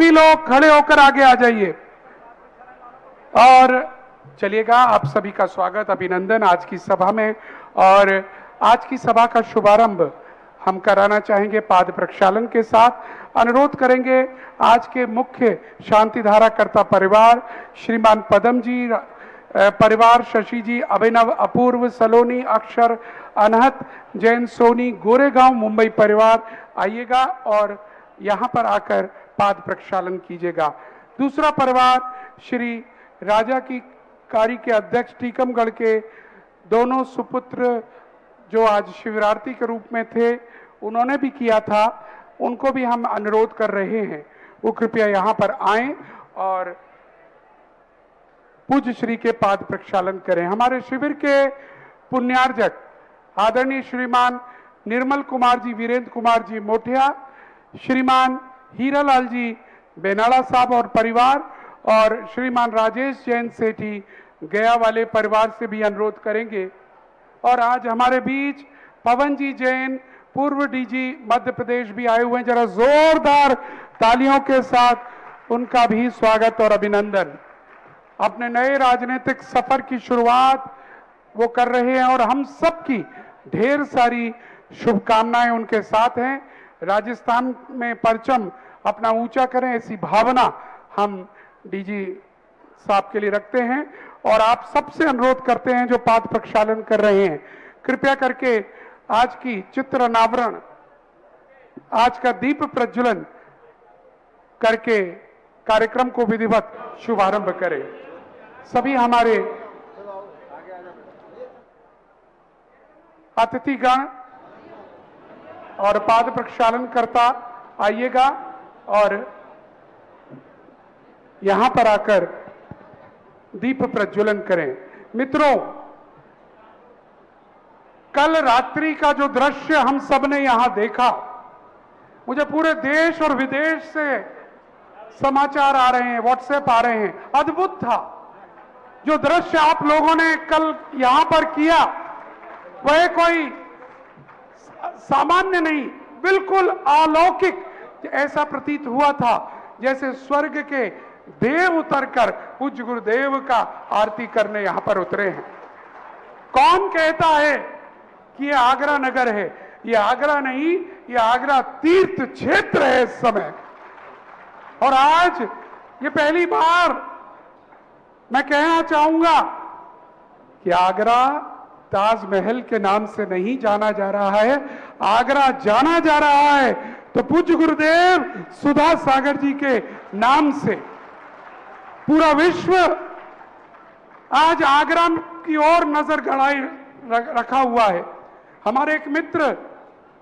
भी लोग खड़े होकर आगे आ जाइए। और चलिएगा, आप सभी का स्वागत, अभिनंदन आज की सभा में। और आज की सभा का शुभारंभ हम कराना चाहेंगे पाद प्रक्षालन के साथ। अनुरोध करेंगे आज के मुख्य शांति धारा कर्ता परिवार श्रीमान पदम जी परिवार, शशि जी, अभिनव, अपूर्व, सलोनी, अक्षर, अनहत, जैन, सोनी, गोरेगांव, मुंबई परिवार आइएगा और यहां पर आकर पाद प्रक्षालन कीजिएगा। दूसरा परिवार श्री राजा की कारी के अध्यक्ष टीकमगढ़ के दोनों सुपुत्र जो आज शिवरात्रि के रूप में थे, उन्होंने भी किया था, उनको भी हम अनुरोध कर रहे हैं वो कृपया यहां पर आएं और पूज्य श्री के पाद प्रक्षालन करें। हमारे शिविर के पुण्यार्जक आदरणीय श्रीमान निर्मल कुमार जी, वीरेंद्र कुमार जी मोटिया, श्रीमान हीरालाल जी बेनाला साहब और परिवार, और श्रीमान राजेश जैन सेठी गया वाले परिवार से भी अनुरोध करेंगे। और आज हमारे बीच पवन जी जैन, पूर्व डीजी मध्य प्रदेश भी आए हुए हैं, जरा जोरदार तालियों के साथ उनका भी स्वागत और अभिनंदन। अपने नए राजनीतिक सफर की शुरुआत वो कर रहे हैं और हम सबकी ढेर सारी शुभकामनाएं उनके साथ हैं। राजस्थान में परचम अपना ऊंचा करें, ऐसी भावना हम डीजी साहब के लिए रखते हैं। और आप सबसे अनुरोध करते हैं जो पाद प्रक्षालन कर रहे हैं, कृपया करके आज की चित्र अनावरण, आज का दीप प्रज्वलन करके कार्यक्रम को विधिवत शुभारंभ करें। सभी हमारे अतिथिगण और पाद प्रक्षालन करता आइएगा और यहां पर आकर दीप प्रज्वलन करें। मित्रों, कल रात्रि का जो दृश्य हम सबने यहां देखा, मुझे पूरे देश और विदेश से समाचार आ रहे हैं, व्हाट्सएप आ रहे हैं, अद्भुत था। जो दृश्य आप लोगों ने कल यहां पर किया वह कोई सामान्य नहीं, बिल्कुल अलौकिक। ऐसा प्रतीत हुआ था जैसे स्वर्ग के देव उतरकर पूज्य गुरुदेव का आरती करने यहां पर उतरे हैं। कौन कहता है कि यह आगरा नगर है? यह आगरा नहीं, यह आगरा तीर्थ क्षेत्र है इस समय। और आज ये पहली बार मैं कहना चाहूंगा कि आगरा ताजमहल के नाम से नहीं जाना जा रहा है, आगरा जाना जा रहा है तो पूज्य गुरुदेव सुधा सागर जी के नाम से। पूरा विश्व आज आगरा की ओर नजर गड़ाई रखा हुआ है। हमारे एक मित्र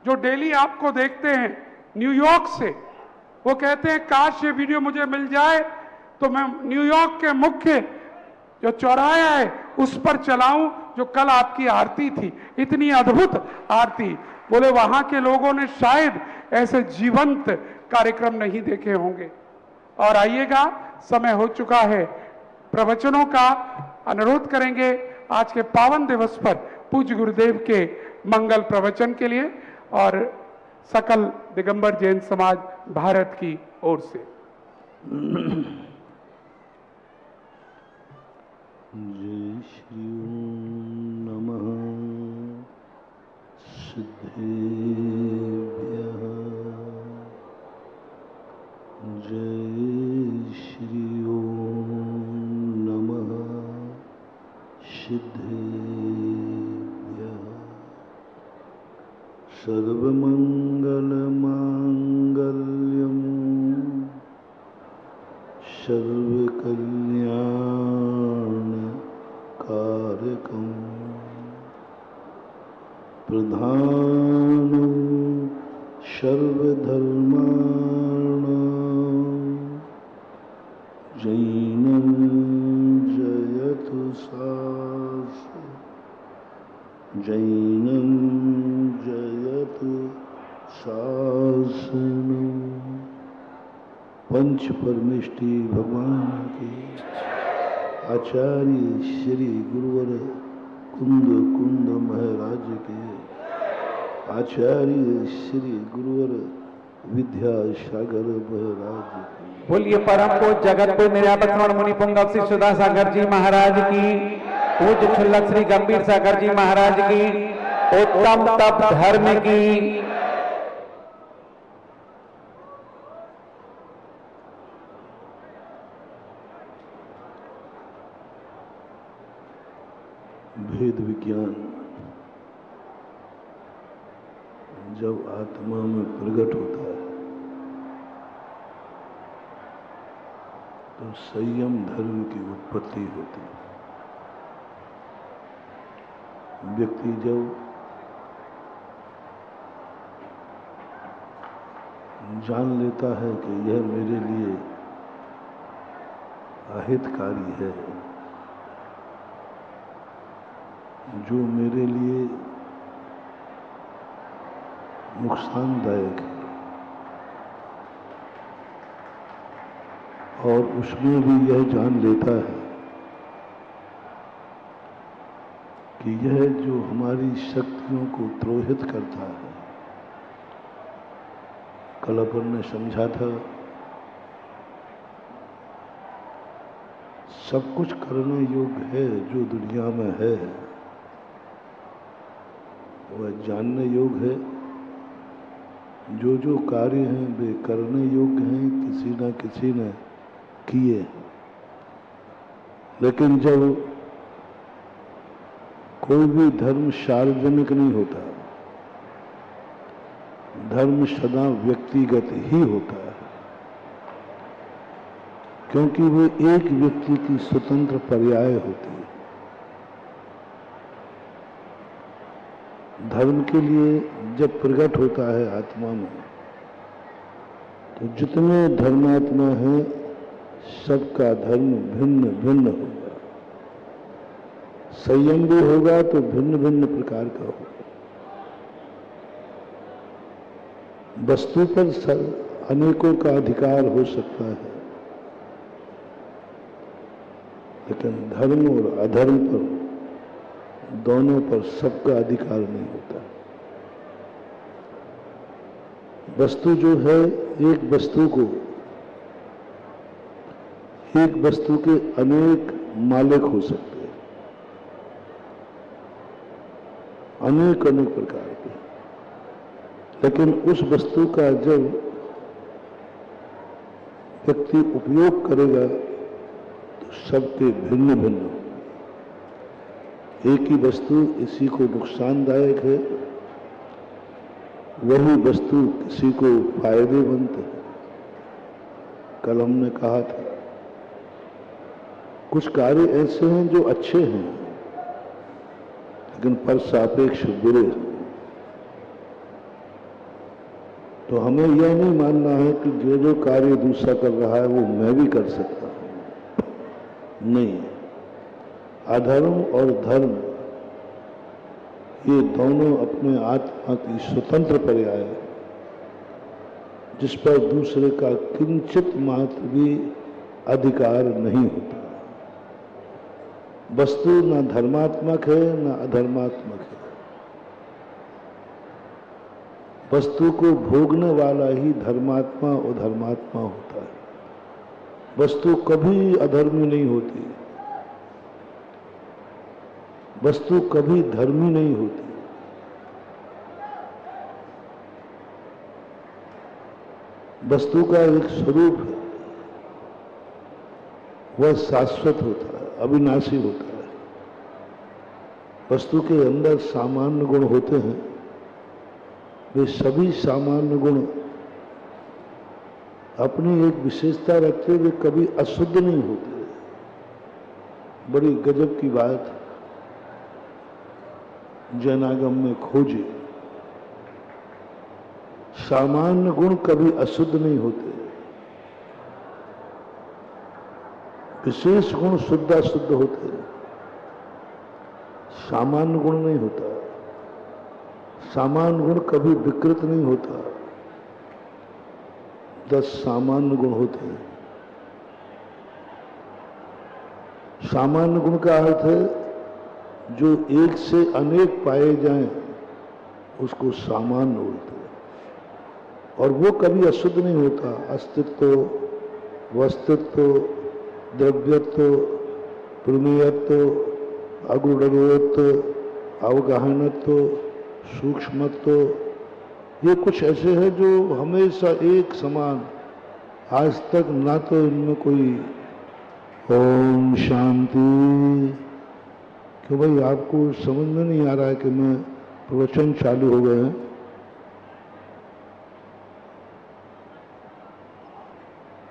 जो डेली आपको देखते हैं न्यूयॉर्क से, वो कहते हैं काश ये वीडियो मुझे मिल जाए तो मैं न्यूयॉर्क के मुख्य जो चौराहा है उस पर चलाऊं जो कल आपकी आरती थी, इतनी अद्भुत आरती। बोले वहां के लोगों ने शायद ऐसे जीवंत कार्यक्रम नहीं देखे होंगे। और आइएगा, समय हो चुका है प्रवचनों का। अनुरोध करेंगे आज के पावन दिवस पर पूज्य गुरुदेव के मंगल प्रवचन के लिए और सकल दिगंबर जैन समाज भारत की ओर से। जय श्री ओम नमः सिद्धेभ्यः। जय श्री ओम नमः सिद्धेभ्यः। सर्वमंगल मांगल्यं सर्वकल्याण कारकं प्रधानं सर्वधर्माणां जैनं जयतु शास्त्रं जैनं जयतु शासनम्। पंच परमेष्टि भगवान की आचार्य श्री गुरुवर कुंद कुंद महाराज के, आचार्य श्री गुरुवर विद्या सागर महाराज की। बोलिए परम पूज्य जगतपुर निर्यापक श्रवण मुनि पुंगव श्री सुधा सागर जी महाराज की, पूज्य क्षुल्लक श्री गंभीर सागर जी महाराज की, उत्तम तप धर्म की। भेद विज्ञान जब आत्मा में प्रकट होता है तो संयम धर्म की उत्पत्ति होती है। व्यक्ति जब जान लेता है कि यह मेरे लिए अहितकारी है, जो मेरे लिए नुकसानदायक है, और उसमें भी यह जान लेता है कि यह जो हमारी शक्तियों को द्रोहित करता है। कल अपन ने समझा था, सब कुछ करने योग्य है जो दुनिया में है, वह जानने योग्य है। जो जो कार्य हैं वे करने योग्य हैं, किसी न किसी ने किए। लेकिन जब कोई भी धर्म सार्वजनिक नहीं होता, धर्म सदा व्यक्तिगत ही होता है, क्योंकि वो एक व्यक्ति की स्वतंत्र पर्याय होती है। धर्म के लिए जब प्रकट होता है आत्मा में, तो जितने धर्मात्मा हैं सबका धर्म भिन्न भिन्न होगा। संयम भी होगा तो भिन्न भिन्न प्रकार का होगा। वस्तु पर अनेकों का अधिकार हो सकता है, लेकिन धर्म और अधर्म पर, दोनों पर सबका अधिकार नहीं होता। वस्तु जो है, एक वस्तु के अनेक मालिक हो सकते हैं, अनेक प्रकार के। लेकिन उस वस्तु का जब व्यक्ति उपयोग करेगा तो सबके भिन्न भिन्न होगा। एक ही वस्तु इसी को नुकसानदायक है, वही वस्तु किसी को फायदेमंद है। कल हमने कहा था, कुछ कार्य ऐसे हैं जो अच्छे हैं लेकिन पर सापेक्ष बुरे हैं। तो हमें यह नहीं मानना है कि जो कार्य दूसरा कर रहा है वो मैं भी कर सकता हूं। नहीं, अधर्म और धर्म ये दोनों अपने आत्मा की स्वतंत्र पर्याय है, जिस पर दूसरे का किंचित मात्र भी अधिकार नहीं होता। वस्तु न धर्मात्मक है न अधर्मात्मक है। वस्तु को भोगने वाला ही धर्मात्मा और धर्मात्मा होता है। वस्तु कभी अधर्मी नहीं होती, वस्तु कभी धर्मी नहीं होती। वस्तु का एक स्वरूप है, वह शाश्वत होता है, अविनाशी होता है। वस्तु के अंदर सामान्य गुण होते हैं, वे सभी सामान्य गुण अपनी एक विशेषता रखते हुए कभी अशुद्ध नहीं होते। बड़ी गजब की बात जैनागम में खोजी, सामान्य गुण कभी अशुद्ध नहीं होते, विशेष गुण शुद्ध अशुद्ध होते हैं, सामान्य गुण नहीं होता। सामान्य गुण कभी विकृत नहीं होता। 10 सामान्य गुण होते हैं। सामान्य गुण का अर्थ है जो एक से अनेक पाए जाएं उसको सामान्य बोलते हैं, और वो कभी अशुद्ध नहीं होता। अस्तित्व, वस्तित्व, द्रव्यत्व, प्रमेयत्व, अगुणत्व, अवगाहनत्व, सूक्ष्मत्व, ये कुछ ऐसे हैं जो हमेशा एक समान, आज तक ना तो इनमें कोई ओम शांति। क्यों भाई, आपको समझ में नहीं आ रहा है कि मैं प्रवचन चालू हो गए हैं?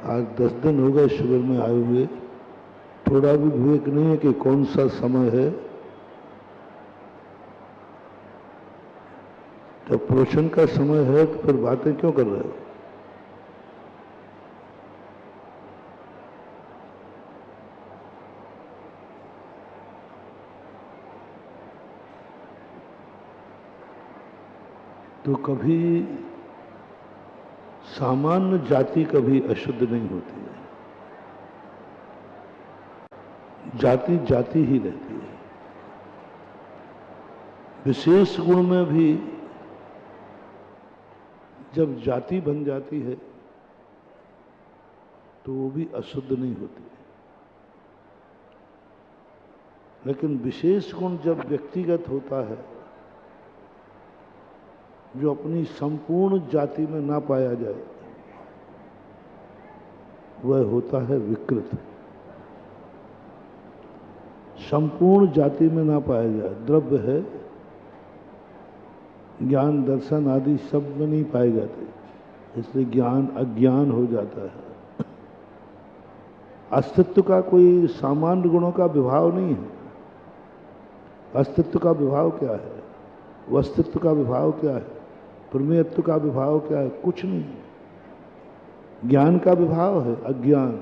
आज 10 दिन हो गए शिविर में आए हुए, थोड़ा भी विवेक नहीं है कि कौन सा समय है। जब प्रवचन का समय है तो फिर बातें क्यों कर रहे हो? तो कभी सामान्य जाति कभी अशुद्ध नहीं होती है। जाति जाति ही रहती है। विशेष गुण में भी जब जाति बन जाती है तो वो भी अशुद्ध नहीं होती है। लेकिन विशेष गुण जब व्यक्तिगत होता है, जो अपनी संपूर्ण जाति में ना पाया जाए, वह होता है विकृत। संपूर्ण जाति में ना पाया जाए, द्रव्य है, ज्ञान दर्शन आदि सब में नहीं पाए जाते, इसलिए ज्ञान अज्ञान हो जाता है। अस्तित्व का कोई सामान्य गुणों का विभाव नहीं है। अस्तित्व का विभाव क्या है? वस्तित्व का विभाव क्या है? प्रमेयत्व का विभाव क्या है? कुछ नहीं। ज्ञान का विभाव है अज्ञान,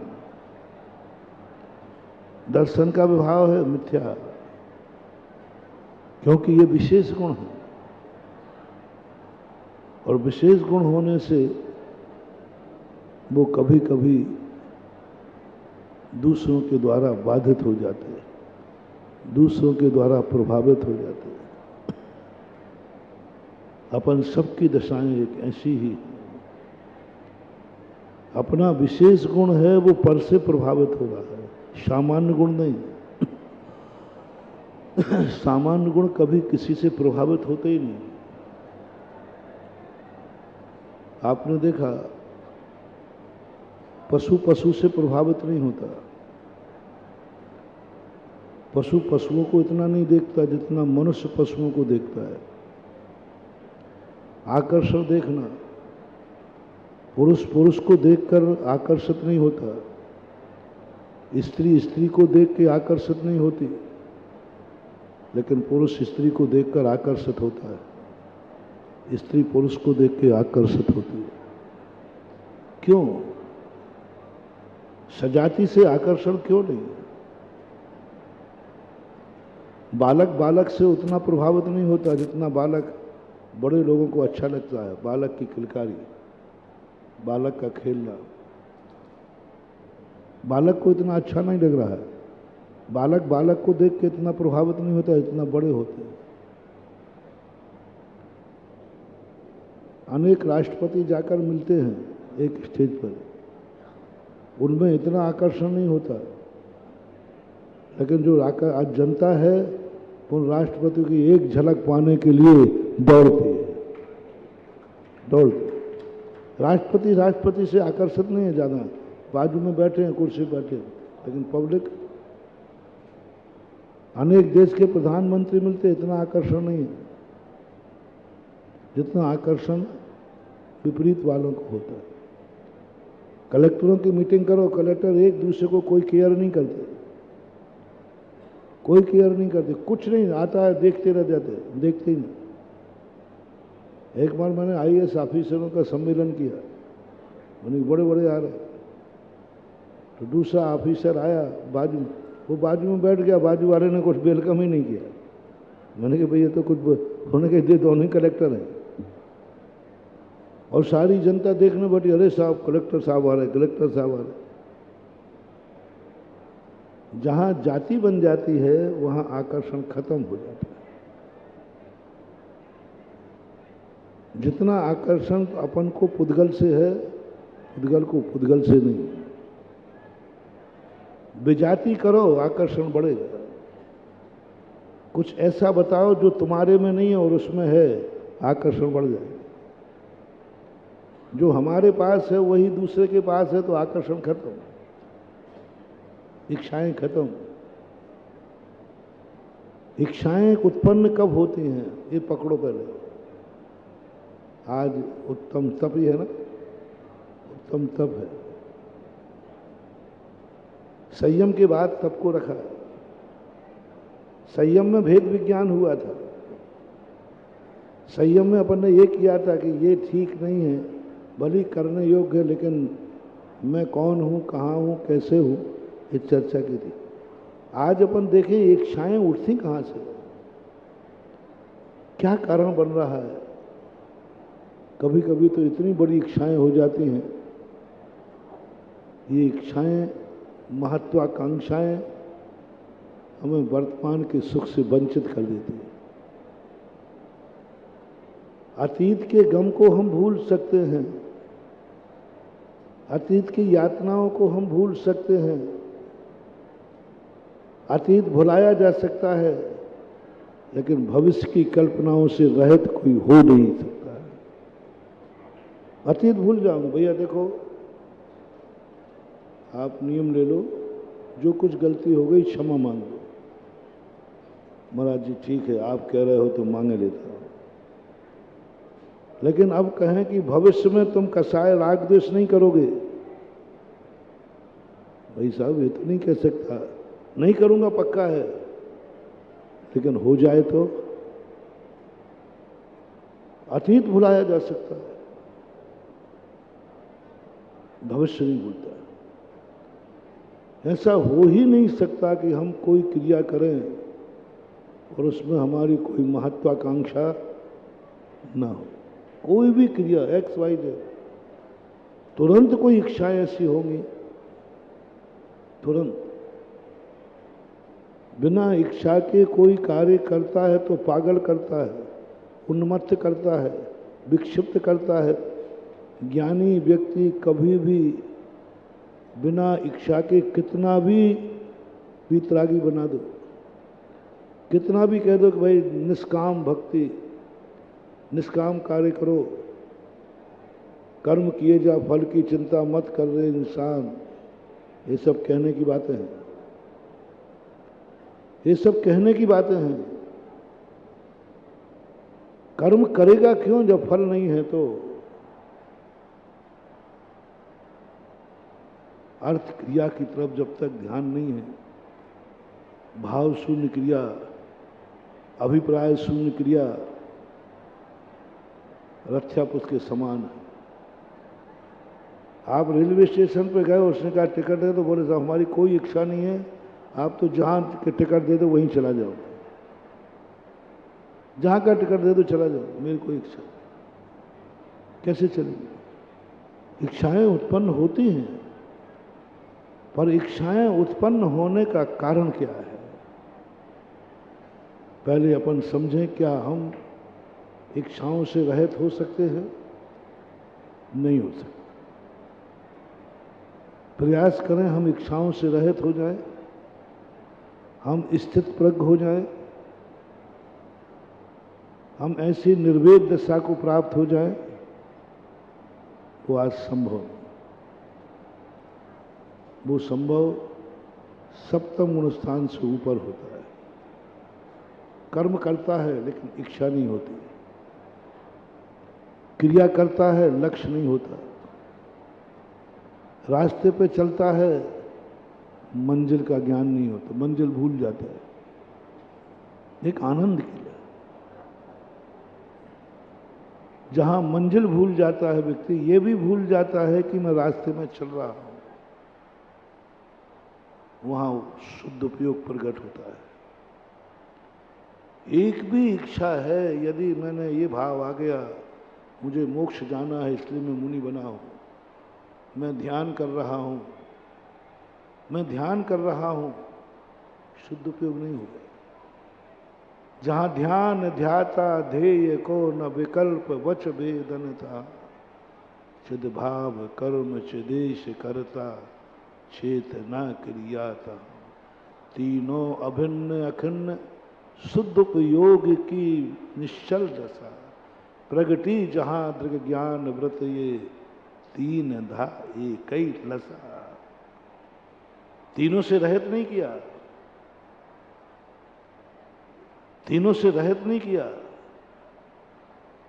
दर्शन का विभाव है मिथ्या, क्योंकि ये विशेष गुण है। और विशेष गुण होने से वो कभी कभी दूसरों के द्वारा बाधित हो जाते हैं, दूसरों के द्वारा प्रभावित हो जाते हैं। अपन सबकी दशाएं एक ऐसी ही, अपना विशेष गुण है वो पर से प्रभावित हो रहा है, सामान्य गुण नहीं। सामान्य गुण कभी किसी से प्रभावित होते ही नहीं। आपने देखा, पशु पशु से प्रभावित नहीं होता। पशु पशुओं को इतना नहीं देखता जितना मनुष्य पशुओं को देखता है। आकर्षण देखना, पुरुष पुरुष को देखकर आकर्षित नहीं होता, स्त्री स्त्री को देख के आकर्षित नहीं होती, लेकिन पुरुष स्त्री को देखकर आकर्षित होता है, स्त्री पुरुष को देख के आकर्षित होती है। क्यों? सजाति से आकर्षण क्यों नहीं? बालक बालक से उतना प्रभावित नहीं होता जितना बालक बड़े लोगों को अच्छा लगता है। बालक की किलकारी, बालक का खेलना बालक को इतना अच्छा नहीं लग रहा है। बालक बालक को देख के इतना प्रभावित नहीं होता जितना बड़े होते हैं। अनेक राष्ट्रपति जाकर मिलते हैं एक स्टेज पर, उनमें इतना आकर्षण नहीं होता, लेकिन जो आज जनता है उन राष्ट्रपति की एक झलक पाने के लिए दौड़ती है, दौड़ती। राष्ट्रपति से आकर्षित नहीं है ज़्यादा, बाजू में बैठे हैं, कुर्सी पर बैठे हैं, लेकिन पब्लिक, अनेक देश के प्रधानमंत्री मिलते, इतना आकर्षण नहीं है जितना आकर्षण विपरीत वालों को होता है। कलेक्टरों की मीटिंग करो, कलेक्टर एक दूसरे को कोई केयर नहीं करते, कोई केयर नहीं करते, कुछ नहीं आता है, देखते रह जाते, देखते ही नहीं। एक बार मैंने आईएएस ऑफिसरों का सम्मेलन किया, उन्हें बड़े बड़े आ रहे, तो दूसरा ऑफिसर आया बाजू, वो बाजू में बैठ गया, बाजू वाले ने कुछ वेलकम ही नहीं किया। मैंने कहा भाई ये तो कुछ होने के दे, दोनों कलेक्टर हैं। और सारी जनता देखने बैठी, अरे साहब कलेक्टर साहब आ रहे, कलेक्टर साहब आ रहे। जहां जाति बन जाती है वहां आकर्षण खत्म हो जाता है। जितना आकर्षण अपन को पुद्गल से है, पुद्गल को पुद्गल से नहीं। विजाति करो, आकर्षण बढ़ेगा। कुछ ऐसा बताओ जो तुम्हारे में नहीं है और उसमें है, आकर्षण बढ़ जाएगा। जो हमारे पास है वही दूसरे के पास है तो आकर्षण खत्म, इच्छाएं खत्म। इच्छाएं उत्पन्न कब होती हैं, ये पकड़ो पहले। आज उत्तम तप ही है ना, उत्तम तप है। संयम के बाद तप को रखा है। संयम में भेद विज्ञान हुआ था। संयम में अपन ने ये किया था कि ये ठीक नहीं है, भली करने योग्य है, लेकिन मैं कौन हूँ, कहाँ हूँ, कैसे हूँ, ये चर्चा की थी। आज अपन देखें इच्छाएं उठती कहाँ से, क्या कारण बन रहा है। कभी कभी तो इतनी बड़ी इच्छाएं हो जाती हैं, ये इच्छाएं, महत्वाकांक्षाएं हमें वर्तमान के सुख से वंचित कर देती है। अतीत के गम को हम भूल सकते हैं, अतीत की यातनाओं को हम भूल सकते हैं, अतीत भुलाया जा सकता है, लेकिन भविष्य की कल्पनाओं से रहित कोई हो नहीं सकता है। अतीत भूल जाऊंगा भैया, देखो आप नियम ले लो, जो कुछ गलती हो गई क्षमा मांग लो। महाराज जी ठीक है, आप कह रहे हो तो मांगे लेता हूं, लेकिन अब कहें कि भविष्य में तुम कसाय राग द्वेष नहीं करोगे, भाई साहब ये तो नहीं कह सकता। नहीं करूंगा पक्का है, लेकिन हो जाए तो अतीत भुलाया जा सकता है, भविष्य नहीं भूलता। ऐसा हो ही नहीं सकता कि हम कोई क्रिया करें और उसमें हमारी कोई महत्वाकांक्षा ना हो। कोई भी क्रिया एक्स वाई जेड, तुरंत कोई इच्छाएं ऐसी होंगी, तुरंत। बिना इच्छा के कोई कार्य करता है तो पागल करता है, उन्मत्त करता है, विक्षिप्त करता है। ज्ञानी व्यक्ति कभी भी बिना इच्छा के कितना भी वीतरागी बना दो, कितना भी कह दो कि भाई निष्काम भक्ति, निष्काम कार्य करो, कर्म किए जा, फल की चिंता मत कर रहे इंसान, ये सब कहने की बातें हैं, ये सब कहने की बातें हैं। कर्म करेगा क्यों जब फल नहीं है तो। अर्थ क्रिया की तरफ जब तक ध्यान नहीं है, भाव शून्य क्रिया, अभिप्राय शून्य क्रिया रक्षापुष्प के समान है। आप रेलवे स्टेशन पर गए, उसने कहा टिकट दे, तो बोले साहब हमारी कोई इच्छा नहीं है, आप तो जहां टिकट दे दो वहीं चला जाओ, जहां का टिकट दे दो चला जाओ, मेरी कोई इच्छा नहीं। कैसे चलेगी? इच्छाएं उत्पन्न होती हैं, पर इच्छाएं उत्पन्न होने का कारण क्या है, पहले अपन समझें। क्या हम इच्छाओं से रहित हो सकते हैं? नहीं हो सकते। प्रयास करें हम इच्छाओं से रहित हो जाएं, हम स्थित प्रज्ञ हो जाएं, हम ऐसी निर्वेद दशा को प्राप्त हो जाएं, वो आज संभव नहीं। वो संभव सप्तम गुण स्थान से ऊपर होता है। कर्म करता है लेकिन इच्छा नहीं होती, क्रिया करता है लक्ष्य नहीं होता, रास्ते पे चलता है मंजिल का ज्ञान नहीं होता, मंजिल भूल जाता है। एक आनंद की है, जहां मंजिल भूल जाता है व्यक्ति, ये भी भूल जाता है कि मैं रास्ते में चल रहा हूं, वहां शुद्ध उपयोग प्रकट होता है। एक भी इच्छा है, यदि मैंने ये भाव आ गया मुझे मोक्ष जाना है इसलिए मैं मुनि बना हूं, मैं ध्यान कर रहा हूं, मैं ध्यान कर रहा हूं, शुद्ध उपयोग नहीं होगा। जहां ध्यान ध्याता ध्येय को न विकल्प वच वेदनता, चिद भाव कर्म चिदेश करता चेतना क्रियाता। तीनों अभिन्न अखिन्न शुद्ध उपयोग की निश्चल दशा, प्रगति जहां दृग ज्ञान व्रत ये तीन धा एक ही लसा। तीनों से रहित नहीं किया, तीनों से रहित नहीं किया।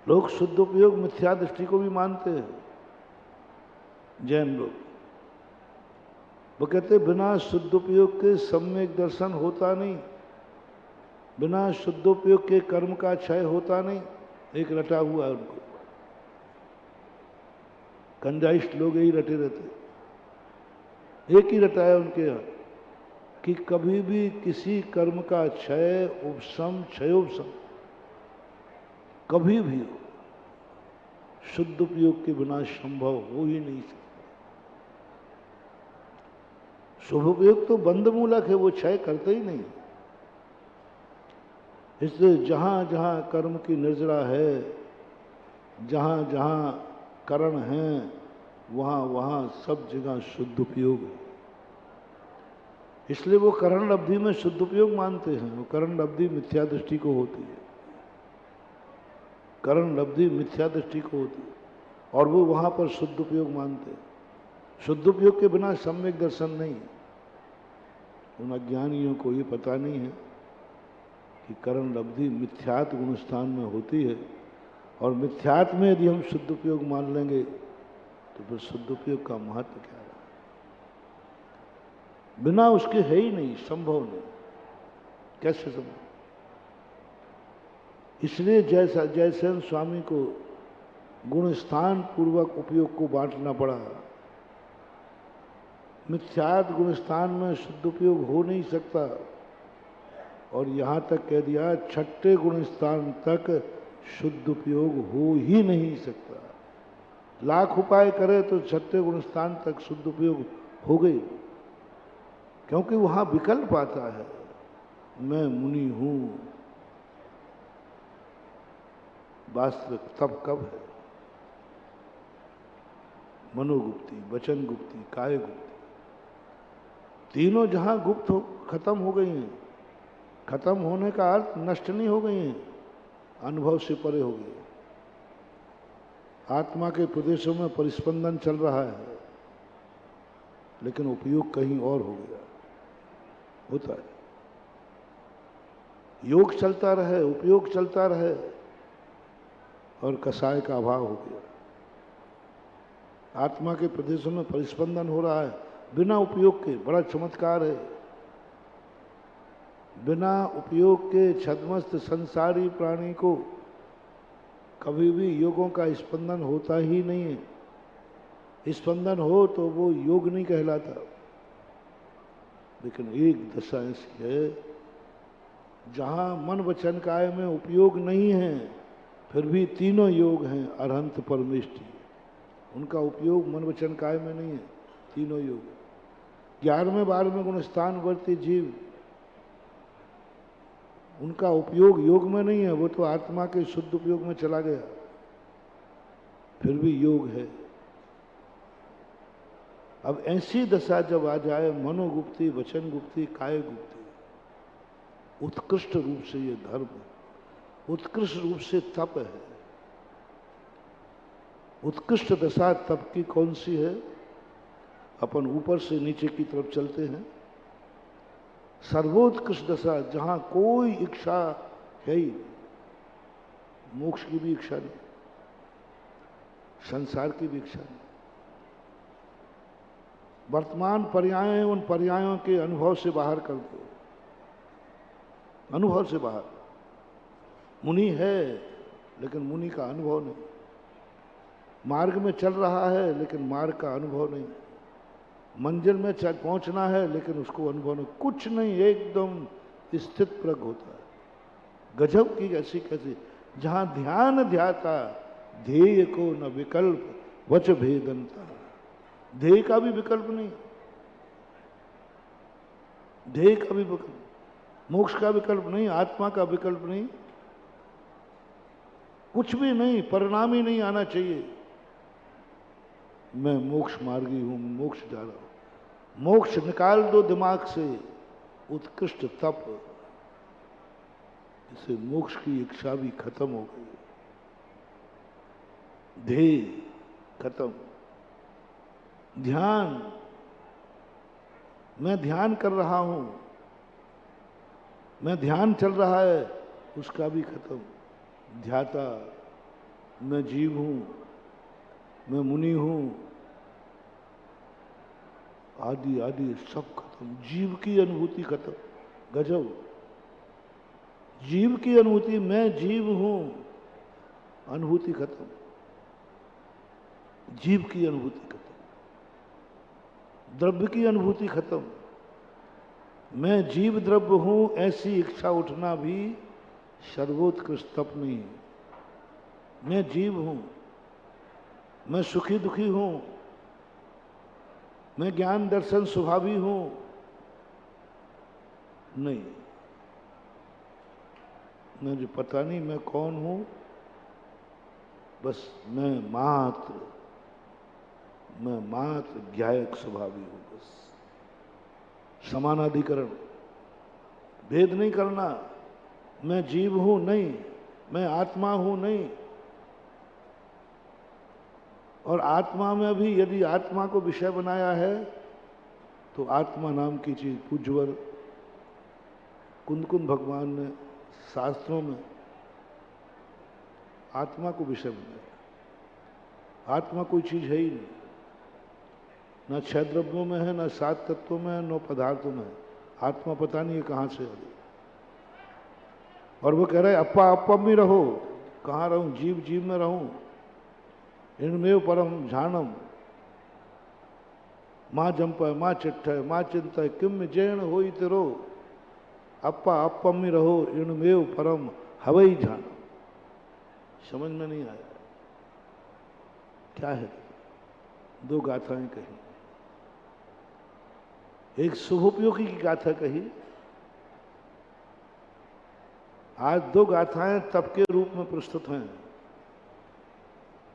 लोग शुद्ध उपयोग मिथ्या दृष्टि को भी मानते हैं, जैन लोग। वो कहते बिना शुद्ध उपयोग के सम्यक दर्शन होता नहीं, बिना शुद्धोपयोग के कर्म का क्षय होता नहीं। एक रटा हुआ है उनको, कंजाइस्ट लोग यही रटे रहते, एक ही रटा है उनके यहाँ कि कभी भी किसी कर्म का क्षय उपशम क्षयोपशम कभी भी हो शुद्ध उपयोग के बिना संभव हो ही नहीं सकता। शुभ उपयोग तो बंधमूलक है, वो क्षय करते ही नहीं। इसलिए जहां जहां कर्म की निर्जरा है, जहां जहां करण है, वहां वहां सब जगह शुद्ध उपयोग है। इसलिए वो करण अवधि में शुद्ध उपयोग मानते हैं। वो करण अवधि मिथ्या दृष्टि को होती है, करण अवधि मिथ्या दृष्टि को होती है, और वो वहां पर शुद्ध उपयोग मानते हैं। शुद्ध उपयोग के बिना सम्यक दर्शन नहीं है। उन अज्ञानियों को ये पता नहीं है कि करण अवधि मिथ्यात्व गुणस्थान में होती है, और मिथ्यात्व में यदि हम शुद्ध उपयोग मान लेंगे तो फिर शुद्ध उपयोग का महत्व क्या है? बिना उसके है ही नहीं, संभव नहीं। कैसे संभव? इसलिए जयसेन स्वामी को गुणस्थान पूर्वक उपयोग को बांटना पड़ा। मिथ्यात्व गुणस्थान में शुद्ध उपयोग हो नहीं सकता, और यहां तक कह दिया छठे गुणस्थान तक शुद्ध उपयोग हो ही नहीं सकता। लाख उपाय करे तो छठे गुणस्थान तक शुद्ध उपयोग हो गई, क्योंकि वहां विकल्प आता है। मैं मुनि हूं, वास्तविक तब कब है? मनोगुप्ति, वचन गुप्ति, काय गुप्ति, तीनों जहां गुप्त हो खत्म हो गई हैं। खत्म होने का अर्थ नष्ट नहीं हो गई हैं, अनुभव से परे हो गई। आत्मा के प्रदेशों में परिस्पंदन चल रहा है, लेकिन उपयोग कहीं और हो गया। होता है, योग चलता रहे, उपयोग चलता रहे, और कसाय का अभाव हो गया। आत्मा के प्रदेशों में परिस्पंदन हो रहा है बिना उपयोग के। बड़ा चमत्कार है। बिना उपयोग के छद्मस्त संसारी प्राणी को कभी भी योगों का स्पंदन होता ही नहीं है। स्पंदन हो तो वो योग नहीं कहलाता। लेकिन एक दशा ऐसी है जहां मन वचन काय में उपयोग नहीं है, फिर भी तीनों योग हैं अरहंत परमेष्टि। उनका उपयोग मन वचन काय में नहीं है, तीनों योग। 11वें 12वें गुणस्थान वर्ती जीव, उनका उपयोग योग में नहीं है, वो तो आत्मा के शुद्ध उपयोग में चला गया, फिर भी योग है। अब ऐसी दशा जब आ जाए, मनोगुप्ति, वचन गुप्ति, काय गुप्ति, उत्कृष्ट रूप से ये धर्म, उत्कृष्ट रूप से तप है। उत्कृष्ट दशा तप की कौन सी है? अपन ऊपर से नीचे की तरफ चलते हैं। सर्वोत्कृष्ट दशा जहां कोई इच्छा है ही नहीं, मोक्ष की भी इच्छा नहीं, संसार की भी इच्छा नहीं। वर्तमान पर्याय, उन पर्यायों के अनुभव से बाहर कर दो, अनुभव से बाहर। मुनि है लेकिन मुनि का अनुभव नहीं, मार्ग में चल रहा है लेकिन मार्ग का अनुभव नहीं, मंजिल में पहुंचना है लेकिन उसको अनुभव नहीं, कुछ नहीं, एकदम स्थित प्रज्ञ होता है। गजब की ऐसी कैसी, जहां ध्यान ध्याता ध्येय को न विकल्प वच भेदनता। ध्येय का भी विकल्प नहीं, ध्येय का भी विकल्प। मोक्ष का विकल्प नहीं, आत्मा का विकल्प नहीं, कुछ भी नहीं, परिणाम ही नहीं आना चाहिए। मैं मोक्ष मार्गी हूं, मोक्ष जा रहा हूं। मोक्ष निकाल दो दिमाग से, उत्कृष्ट तप, इससे मोक्ष की इच्छा भी खत्म हो गई, ध्येय खत्म। ध्यान, मैं ध्यान कर रहा हूं, मैं ध्यान चल रहा है, उसका भी खत्म। ध्याता, मैं जीव हूं, मैं मुनि हूं, आदि आदि सब खत्म। जीव की अनुभूति खत्म। गजब, जीव की अनुभूति, मैं जीव हूं, अनुभूति खत्म। जीव की अनुभूति खत्म, द्रव्य की अनुभूति खत्म। मैं जीव द्रव्य हूं, ऐसी इच्छा उठना भी सर्वोत्कृष्ट तप नहीं है। मैं जीव हूं, मैं सुखी दुखी हूं, मैं ज्ञान दर्शन स्वभावी हूं, नहीं। मुझे पता नहीं मैं कौन हूं, बस मैं मात्र ज्ञायक स्वभावी हूं। बस समानाधिकरण, भेद नहीं करना। मैं जीव हूं नहीं, मैं आत्मा हूं नहीं। और आत्मा में भी यदि आत्मा को विषय बनाया है तो आत्मा नाम की चीज, पूज्यवर कुंद भगवान ने शास्त्रों में आत्मा को विषय बनाया। आत्मा कोई चीज है ही नहीं, न 6 द्रव्यों में है, न 7 तत्वों में है, न पदार्थों में है। आत्मा पता नहीं है कहां से है। और वो कह रहे अप्पा अप्पा में रहो, कहां रहूं, जीव जीव में रहूं। इनमेव परम झानम, मां जंप मां चिट्ठ मां चिंता किम जैन होई तेरो। अप्पा अप्पम में रहो, इनमेव परम हवई झानम। समझ में नहीं आया क्या है। 2 गाथाएं कही, एक शुभोपयोगी की गाथा कही। आज 2 गाथाएं तप के रूप में प्रस्तुत हैं।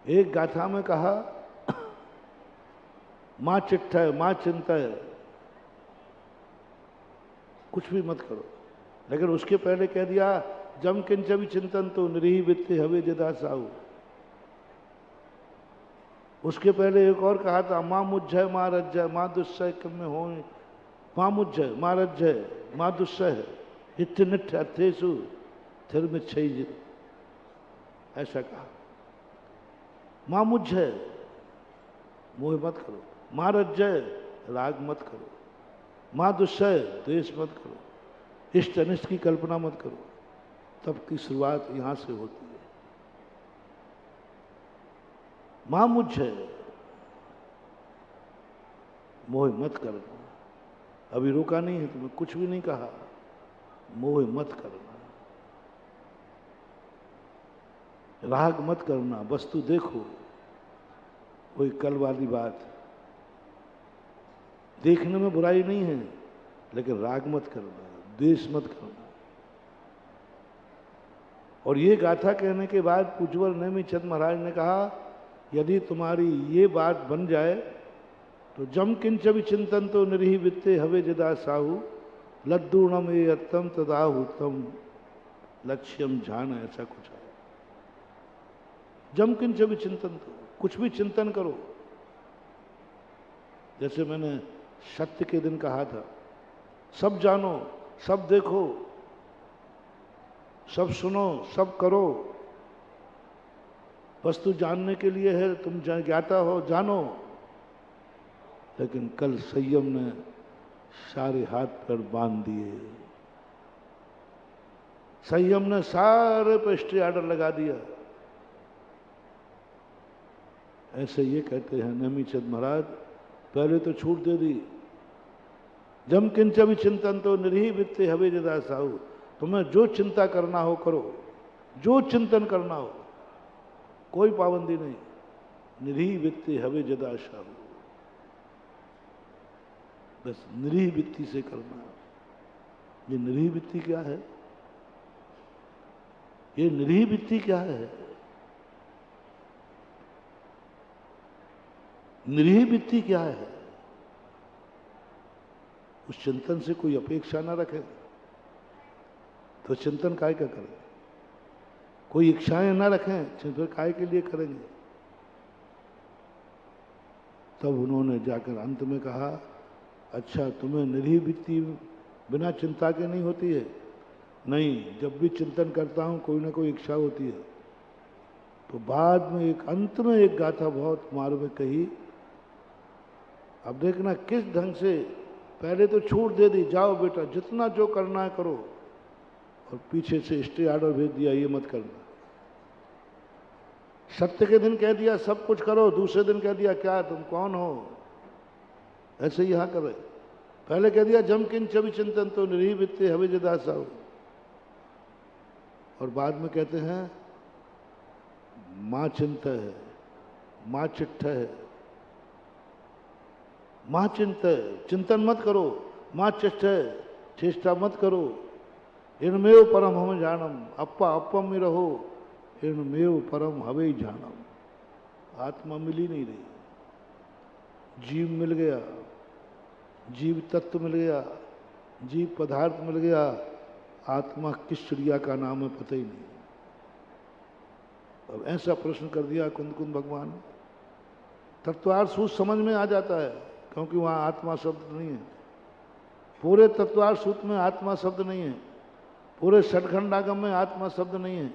एक गाथा में कहा मां चिट्ठ है, मां चिंता है, कुछ भी मत करो। लेकिन उसके पहले कह दिया जम किंच भी चिंतन तो निरीह वित्ते हवे जदा साहू। उसके पहले एक और कहा था मां मुझ्झय मां रज्जय मां दुस्सह किम में हो। मां मुझ्झय मां रज्जय मां दुस्सह हित निठ अथेसु थिर में छई, ऐसा कहा। मां मुझ्झय, मोह मत करो। मां रज्जय, राग मत करो। मां दुस्सह, द्वेष मत करो। इष्ट अनिष्ट की कल्पना मत करो। तब की शुरुआत यहां से होती है। मां मुझ्झय, मोह मत करना। अभी रोका नहीं है तुम्हें, कुछ भी नहीं कहा। मोह मत करना, राग मत करना, वस्तु देखो। कोई कल वाली बात, देखने में बुराई नहीं है, लेकिन राग मत करना, द्वेष मत करना। और ये गाथा कहने के बाद पूज्यवर नेमिचंद महाराज ने कहा यदि तुम्हारी ये बात बन जाए तो जम किंच भी चिंतन तो निरीह वित्ते हवे जदा साहू लद्दूणम ए अत्तम तदाहुतम लक्ष्यम जान, ऐसा कुछ है। जम किंच भी चिंतन तो, कुछ भी चिंतन करो। जैसे मैंने सत्य के दिन कहा था, सब जानो, सब देखो, सब सुनो, सब करो। वस्तु जानने के लिए है, तुम ज्ञाता हो, जानो। लेकिन कल संयम ने सारे हाथ पैर बांध दिए। संयम ने सारे पे स्टे ऑर्डर लगा दिया। ऐसे ये कहते हैं नेमिचंद महाराज, पहले तो छूट दे दी। जम किंच भी चिंतन तो निरीह वित्ते हवे जदा साहू। तुम्हें जो चिंता करना हो करो, जो चिंतन करना हो, कोई पाबंदी नहीं। निरीह वित्ते हवे जदा साहू, बस निरीह वित्ती से करना। ये निरीह वृत्ति क्या है? ये निरीह वृत्ति क्या है? निरीह वृत्ति क्या है? उस चिंतन से कोई अपेक्षा ना रखे तो चिंतन काय का करें? कोई इच्छाएं ना रखें चिंतन काय के लिए करेंगे? तब उन्होंने जाकर अंत में कहा, अच्छा तुम्हें निरीह वृत्ति बिना चिंता के नहीं होती है? नहीं, जब भी चिंतन करता हूं कोई ना कोई इच्छा होती है। तो बाद में एक अंत में एक गाथा बहुत मार्मिक कही। अब देखना किस ढंग से, पहले तो छूट दे दी, जाओ बेटा जितना जो करना है करो, और पीछे से स्टे ऑर्डर भेज दिया, ये मत करना। सत्य के दिन कह दिया सब कुछ करो, दूसरे दिन कह दिया क्या तुम कौन हो? ऐसे यहां करे। पहले कह दिया जम किंच विचिंतन तो निरीह वृत्ति हवे जदासा, और बाद में कहते हैं मां चिंता है, मां चिट्ठ है, मां चिंता है, चिंतन मत करो, मां चिट्ठ है, चेष्टा मत करो। इनमेव परम हम जानम, अप्पा अप्पम में रहो, इनमेव परम हवे जानम। आत्मा मिल ही नहीं रही, जीव मिल गया, जीव तत्व मिल गया, जीव पदार्थ मिल गया, आत्मा किस चिड़िया का नाम है पता ही नहीं। अब ऐसा प्रश्न कर दिया कुंद भगवान। तत्वार्थ सूत्र समझ में आ जाता है, क्योंकि वहां आत्मा शब्द नहीं है। पूरे तत्वार्थ सूत्र में आत्मा शब्द नहीं है, पूरे षटखंडागम में आत्मा शब्द नहीं है,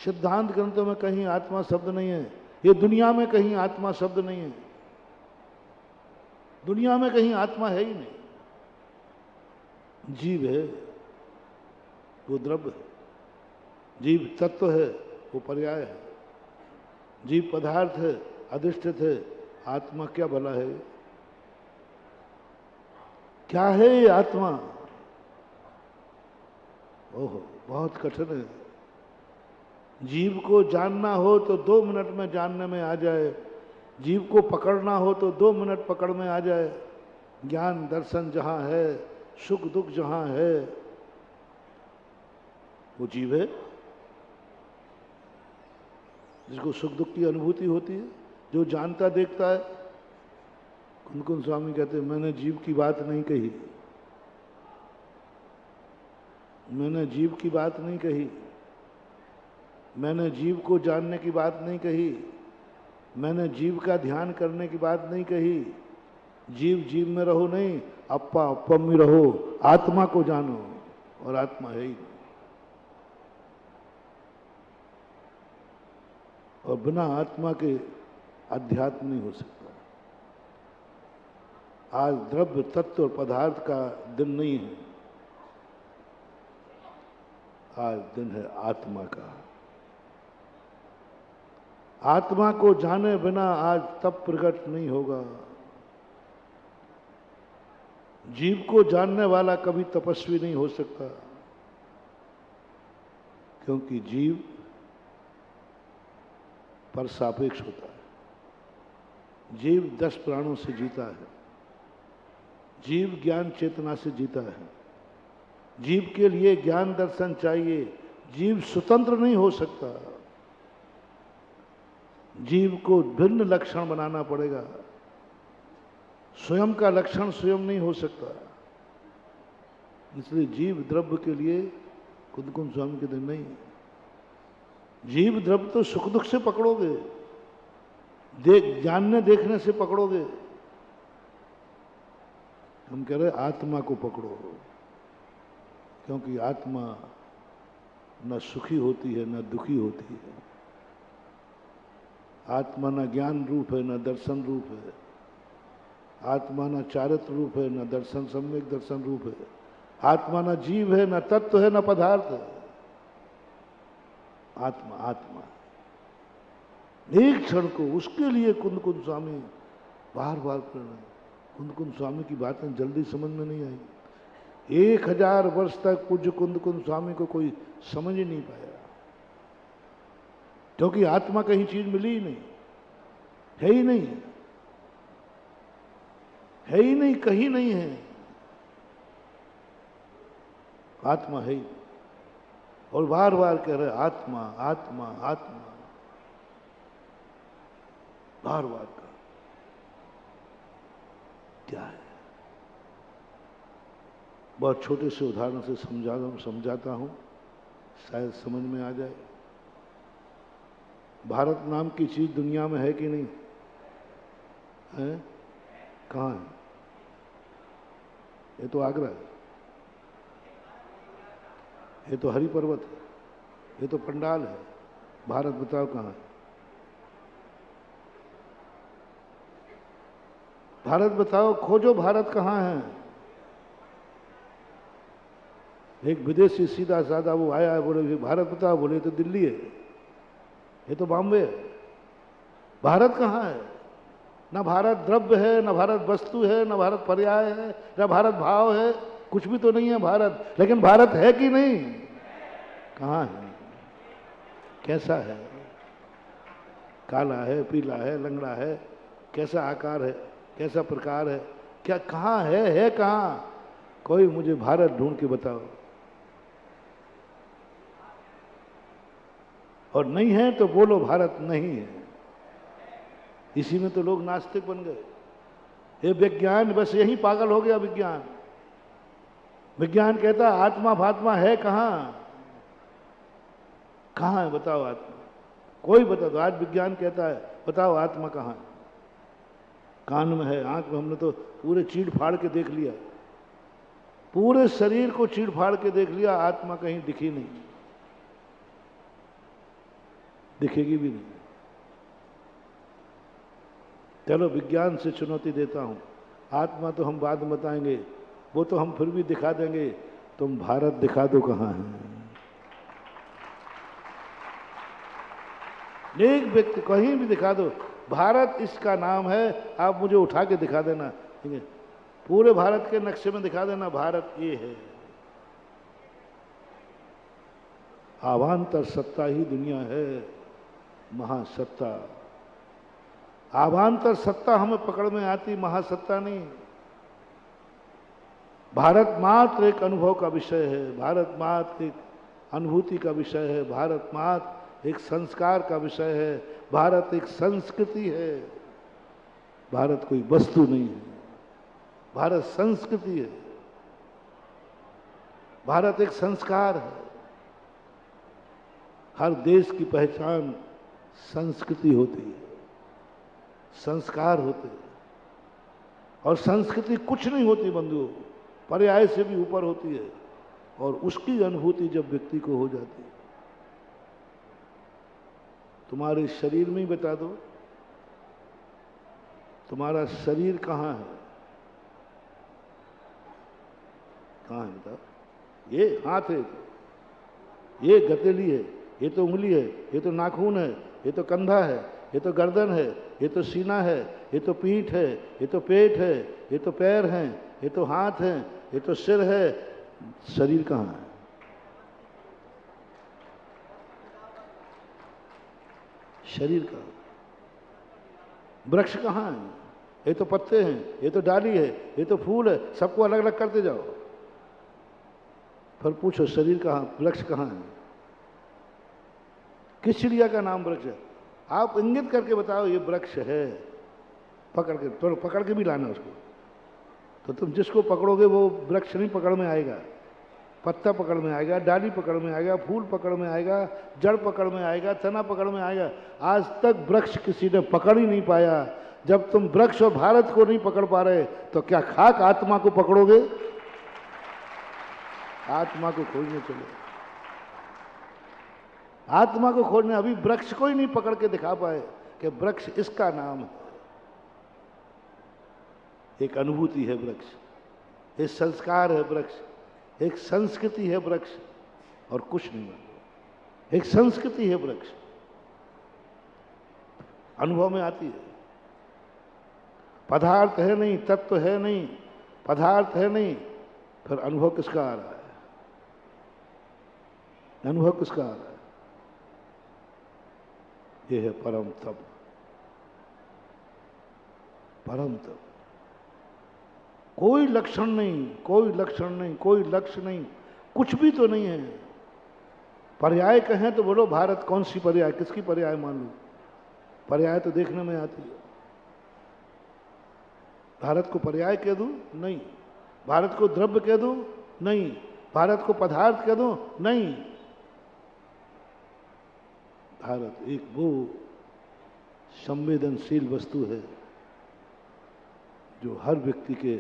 सिद्धांत ग्रंथों में कहीं आत्मा शब्द नहीं है, ये दुनिया में कहीं आत्मा शब्द नहीं है। दुनिया में कहीं आत्मा है ही नहीं। जीव है वो द्रव्य है, जीव तत्व है वो पर्याय है, जीव पदार्थ है अधिष्ठित है। आत्मा क्या भला है? क्या है ये आत्मा? ओहो बहुत कठिन है। जीव को जानना हो तो 2 मिनट में जानने में आ जाए, जीव को पकड़ना हो तो 2 मिनट पकड़ में आ जाए। ज्ञान दर्शन जहां है, सुख दुख जहां है, वो जीव है जिसको सुख दुख की अनुभूति होती है, जो जानता देखता है। कुंद स्वामी कहते हैं मैंने जीव की बात नहीं कही, मैंने जीव की बात नहीं कही, मैंने जीव को जानने की बात नहीं कही, मैंने जीव का ध्यान करने की बात नहीं कही। जीव जीव में रहो नहीं, अप्पा अप्पम में रहो, आत्मा को जानो, और आत्मा है ही। और बिना आत्मा के अध्यात्म नहीं हो सकता। आज द्रव्य तत्व और पदार्थ का दिन नहीं है, आज दिन है आत्मा का। आत्मा को जाने बिना आज तप प्रकट नहीं होगा। जीव को जानने वाला कभी तपस्वी नहीं हो सकता, क्योंकि जीव पर सापेक्ष होता है। जीव 10 प्राणों से जीता है, जीव ज्ञान चेतना से जीता है। जीव के लिए ज्ञान दर्शन चाहिए, जीव स्वतंत्र नहीं हो सकता। जीव को भिन्न लक्षण बनाना पड़ेगा, स्वयं का लक्षण स्वयं नहीं हो सकता। इसलिए जीव द्रव्य के लिए कुंद स्वामी के दिन नहीं। जीव द्रव्य तो सुख दुख से पकड़ोगे, जानने देखने से पकड़ोगे। हम कह रहे आत्मा को पकड़ो, क्योंकि आत्मा न सुखी होती है न दुखी होती है। आत्मा न ज्ञान रूप है न दर्शन रूप है, आत्मा न चारित्र रूप है न दर्शन सम्यक दर्शन रूप है, आत्मा न जीव है न तत्व है न पदार्थ है। आत्मा आत्मा एक क्षण को, उसके लिए कुंद स्वामी बार बार कर रहे हैं। कुंद स्वामी की बातें जल्दी समझ में नहीं आई। 1000 वर्ष तक पूज्य कुंद स्वामी को कोई समझ ही नहीं पाया, क्योंकि आत्मा कहीं चीज मिली ही नहीं, है ही नहीं, है ही नहीं, कहीं नहीं है। आत्मा है ही, और बार बार कह रहे आत्मा आत्मा आत्मा, बार बार का क्या है। बहुत छोटे से उदाहरण से समझाता हूं, शायद समझ में आ जाए। भारत नाम की चीज दुनिया में है कि नहीं है? कहाँ है? ये तो आगरा है, ये तो हरि पर्वत है, ये तो पंडाल है। भारत बताओ कहाँ है? भारत बताओ, खोजो भारत कहाँ है। एक विदेशी सीधा साधा वो आया है, बोले भारत बताओ, बोले तो दिल्ली है, ये तो बॉम्बे है। भारत कहाँ है? ना भारत द्रव्य है, ना भारत वस्तु है, ना भारत पर्याय है, ना भारत भाव है, कुछ भी तो नहीं है भारत। लेकिन भारत है कि नहीं? कहाँ है? कैसा है? काला है, पीला है, लंगड़ा है, कैसा आकार है, कैसा प्रकार है, क्या कहाँ है कहाँ? कोई मुझे भारत ढूंढ के बताओ। और नहीं है तो बोलो भारत नहीं है। इसी में तो लोग नास्तिक बन गए। ये विज्ञान बस यही पागल हो गया। विज्ञान विज्ञान कहता है आत्मा फात्मा है कहाँ? कहाँ है बताओ आत्मा? कोई बता दो। आज विज्ञान कहता है बताओ आत्मा कहाँ है? कान में है, आंख में। हमने तो पूरे चीड़ फाड़ के देख लिया, पूरे शरीर को चीड़ फाड़ के देख लिया, आत्मा कहीं दिखी नहीं, दिखेगी भी नहीं। चलो विज्ञान से चुनौती देता हूं, आत्मा तो हम बाद में बताएंगे, वो तो हम फिर भी दिखा देंगे। तुम भारत दिखा दो कहाँ है। एक व्यक्ति कहीं भी दिखा दो, भारत इसका नाम है, आप मुझे उठा के दिखा देना, ठीक है? पूरे भारत के नक्शे में दिखा देना भारत ये है। आभांतर सत्ता ही दुनिया है, महासत्ता। आभांतर सत्ता हमें पकड़ में आती, महासत्ता नहीं। भारत मात्र एक अनुभव का विषय है, भारत मात्र एक अनुभूति का विषय है, भारत मात्र एक संस्कार का विषय है, भारत एक संस्कृति है। भारत कोई वस्तु नहीं है, भारत संस्कृति है, भारत एक संस्कार है। हर देश की पहचान संस्कृति होती है, संस्कार होते हैं। और संस्कृति कुछ नहीं होती बंधुओं, पर्याय से भी ऊपर होती है। और उसकी अनुभूति जब व्यक्ति को हो जाती है, तुम्हारे शरीर में ही बता दो, तुम्हारा शरीर कहाँ है? कहाँ है बताओ? ये हाथ है, ये गतेली है, ये तो उंगली है, ये तो नाखून है, ये तो कंधा है, ये तो गर्दन है, ये तो सीना है, येとपीठ है, ये तो पेट है, ये तो पैर हैं, ये तो हाथ हैं, ये तो सिर है। शरीर कहाँ है? शरीर का वृक्ष कहाँ है? ये तो पत्ते हैं, ये तो डाली है, ये तो फूल है, सबको अलग अलग करते जाओ। फिर पूछो शरीर कहाँ, वृक्ष कहाँ है? किस चिड़िया का नाम वृक्ष है? आप इंगित करके बताओ ये वृक्ष है, पकड़ के, तो पकड़ के भी लाना उसको। तो तुम जिसको पकड़ोगे वो वृक्ष नहीं पकड़ में आएगा, पत्ता पकड़ में आएगा, डाली पकड़ में आएगा, फूल पकड़ में आएगा, जड़ पकड़ में आएगा, तना पकड़ में आएगा। आज तक वृक्ष किसी ने पकड़ ही नहीं पाया। जब तुम वृक्ष और भारत को नहीं पकड़ पा रहे तो क्या खाक आत्मा को पकड़ोगे? आत्मा को खोजने चले, आत्मा को खोजने। अभी वृक्ष को ही नहीं पकड़ के दिखा पाए कि वृक्ष इसका नाम है। एक अनुभूति है वृक्ष, एक संस्कार है वृक्ष, एक संस्कृति है वृक्ष, और कुछ नहीं है। एक संस्कृति है वृक्ष, अनुभव में आती है। पदार्थ है नहीं, तत्व है नहीं, पदार्थ है नहीं, फिर अनुभव किसका आ रहा है? अनुभव किसका आ रहा है? ये है परम तप। परम तप। कोई लक्षण नहीं, कोई लक्षण नहीं, कोई लक्ष्य नहीं, कुछ भी तो नहीं है। पर्याय कहें तो बोलो भारत, कौन सी पर्याय, किसकी पर्याय मान लूं? पर्याय तो देखने में आती है। भारत को पर्याय कह दूं? नहीं। भारत को द्रव्य कह दूं? नहीं। भारत को पदार्थ कह दूं? नहीं। भारत एक वो संवेदनशील वस्तु है जो हर व्यक्ति के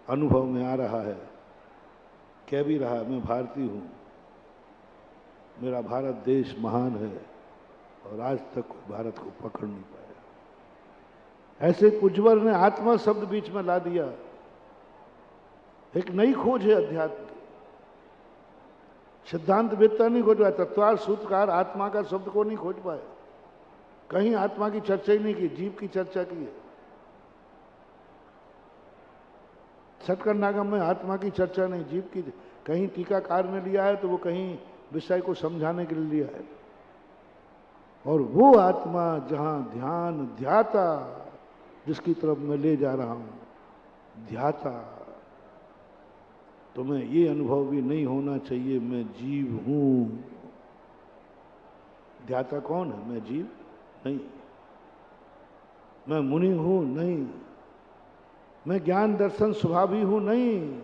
अनुभव में आ रहा है, कह भी रहा मैं भारतीय हूं, मेरा भारत देश महान है, और आज तक कोई भारत को पकड़ नहीं पाया। ऐसे कुजवर ने आत्मा शब्द बीच में ला दिया। एक नई खोज है अध्यात्म की। सिद्धांत वेत्ता नहीं खोज पाया, तत्वार सूत्रकार आत्मा का शब्द को नहीं खोज पाए। कहीं आत्मा की चर्चा ही नहीं की, जीव की चर्चा की है। सटकरनागम में आत्मा की चर्चा नहीं, जीव की। कहीं टीकाकार ने लिया है तो वो कहीं विषय को समझाने के लिए लिया है। और वो आत्मा जहां ध्यान ध्याता, जिसकी तरफ मैं ले जा रहा हूं, ध्याता, तो मैं ये अनुभव भी नहीं होना चाहिए मैं जीव हूं। ध्याता कौन है? मैं जीव नहीं। मैं मुनि हूं? नहीं। मैं ज्ञान दर्शन स्वभावी हूं? नहीं।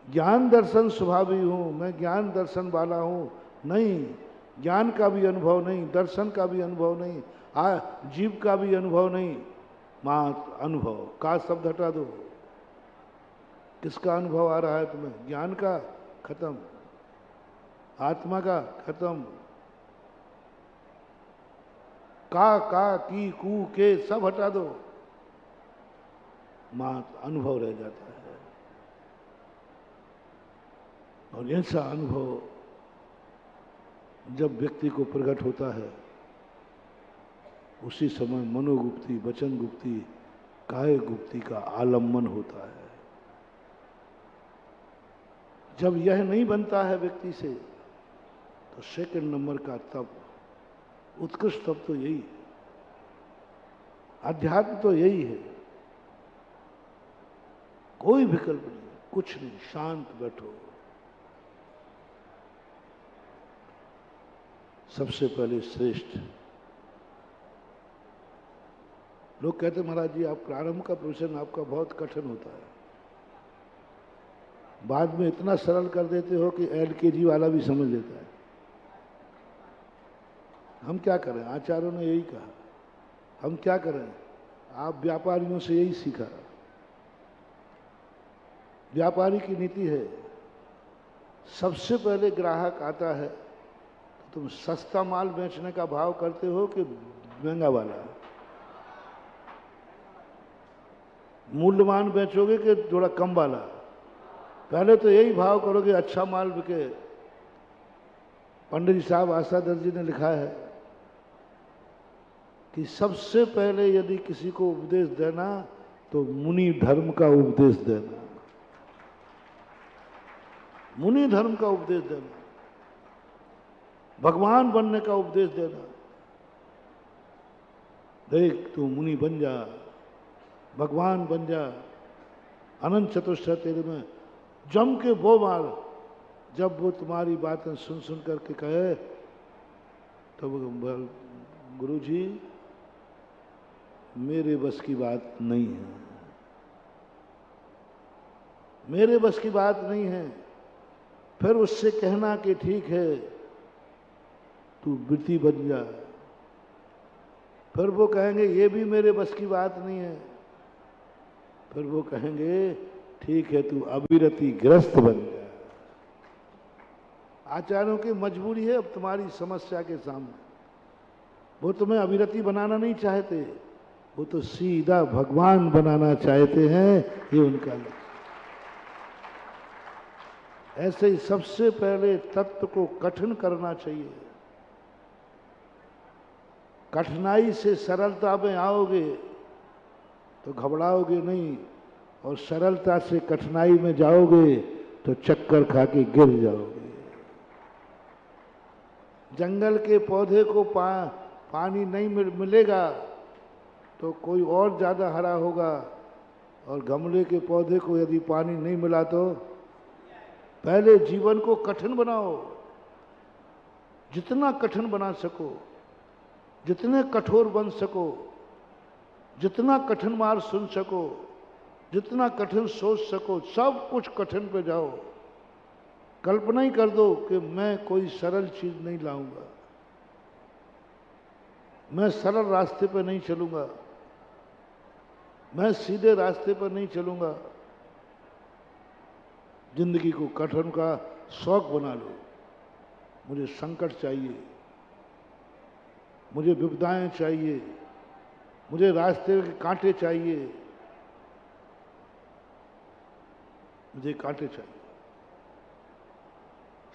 ज्ञान दर्शन स्वभावी हूं, मैं ज्ञान दर्शन वाला हूं? नहीं। ज्ञान का भी अनुभव नहीं, दर्शन का भी अनुभव नहीं, जीव का भी अनुभव नहीं, मात्र अनुभव। का शब्द हटा दो। किसका अनुभव आ रहा है तुम्हें? ज्ञान का? खत्म। आत्मा का? खत्म। का की कू के सब हटा दो, मात्र अनुभव रह जाता है। और ऐसा अनुभव जब व्यक्ति को प्रकट होता है, उसी समय मनोगुप्ति, वचन गुप्ति, काय गुप्ति का आलम्बन होता है। जब यह नहीं बनता है व्यक्ति से, तो सेकंड नंबर का तप, उत्कृष्ट तप तो यही है। अध्यात्म तो यही है। कोई विकल्प नहीं, कुछ नहीं, शांत बैठो। सबसे पहले श्रेष्ठ। लोग कहते महाराज जी आप प्रारंभ का प्रवचन आपका बहुत कठिन होता है, बाद में इतना सरल कर देते हो कि LKG वाला भी समझ लेता है। हम क्या करें? आचार्यों ने यही कहा। हम क्या करें? आप व्यापारियों से यही सीखा। व्यापारी की नीति है, सबसे पहले ग्राहक आता है तो तुम सस्ता माल बेचने का भाव करते हो कि महंगा वाला? मूल्यवान बेचोगे कि थोड़ा कम वाला? पहले तो यही भाव करोगे अच्छा माल बिके। पंडित जी साहब आशा दर्जी ने लिखा है कि सबसे पहले यदि किसी को उपदेश देना तो मुनि धर्म का उपदेश देना। मुनि धर्म का उपदेश देना, भगवान बनने का उपदेश देना। देख तू मुनि बन जा, भगवान बन जा, अनंत चतुष्टय तेरे में जम के वो मार। जब वो तुम्हारी बातें सुन सुन करके कहे तो गुरु जी मेरे बस की बात नहीं है, मेरे बस की बात नहीं है। फिर उससे कहना कि ठीक है तू वृत्ति बन जा। फिर वो कहेंगे ये भी मेरे बस की बात नहीं है। फिर वो कहेंगे ठीक है तू अविरति ग्रस्त बन जा। आचार्यों की मजबूरी है अब तुम्हारी समस्या के सामने। वो तुम्हें अविरति बनाना नहीं चाहते, वो तो सीधा भगवान बनाना चाहते हैं, ये उनका लक्ष्य। ऐसे ही सबसे पहले तत्व को कठिन करना चाहिए। कठिनाई से सरलता में आओगे तो घबराओगे नहीं, और सरलता से कठिनाई में जाओगे तो चक्कर खा के गिर जाओगे। जंगल के पौधे को पानी नहीं मिलेगा तो कोई और ज़्यादा हरा होगा, और गमले के पौधे को यदि पानी नहीं मिला तो पहले जीवन को कठिन बनाओ, जितना कठिन बना सको, जितने कठोर बन सको, जितना कठिन मार सुन सको, जितना कठिन सोच सको, सब कुछ कठिन पे जाओ। कल्पना ही कर दो कि मैं कोई सरल चीज नहीं लाऊंगा, मैं सरल रास्ते पर नहीं चलूंगा, मैं सीधे रास्ते पर नहीं चलूंगा। जिंदगी को कठिन का शौक बना लो। मुझे संकट चाहिए, मुझे विपदाएं चाहिए, मुझे रास्ते के कांटे चाहिए, मुझे कांटे चाहिए।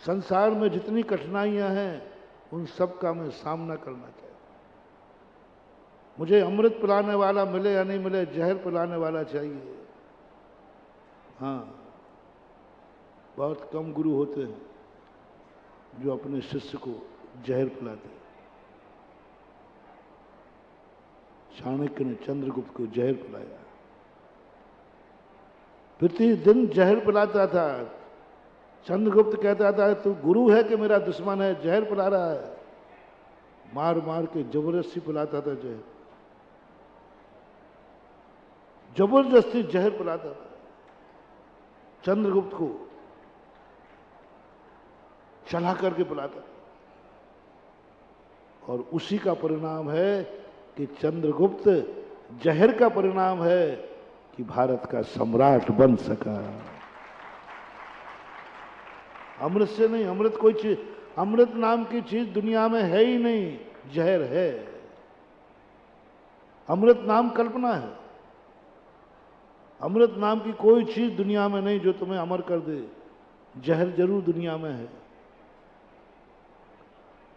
संसार में जितनी कठिनाइयां हैं उन सब का मैं सामना करना चाहिए। मुझे अमृत पिलाने वाला मिले या नहीं मिले, जहर पिलाने वाला चाहिए। हाँ, बहुत कम गुरु होते हैं जो अपने शिष्य को जहर पिलाते हैं। चाणक्य ने चंद्रगुप्त को जहर पिलाया, प्रतिदिन जहर पिलाता था। चंद्रगुप्त कहता था तू गुरु है कि मेरा दुश्मन है, जहर पिला रहा है। मार मार के जबरदस्ती पिलाता था जहर, जबरदस्ती जहर पिलाता था चंद्रगुप्त को, चला करके पिलाता। और उसी का परिणाम है कि चंद्रगुप्त, जहर का परिणाम है कि भारत का सम्राट बन सका। अमृत से नहीं, अमृत कोई चीज, अमृत नाम की चीज दुनिया में है ही नहीं, जहर है। अमृत नाम कल्पना है। अमृत नाम की कोई चीज दुनिया में नहीं जो तुम्हें अमर कर दे। जहर जरूर दुनिया में है,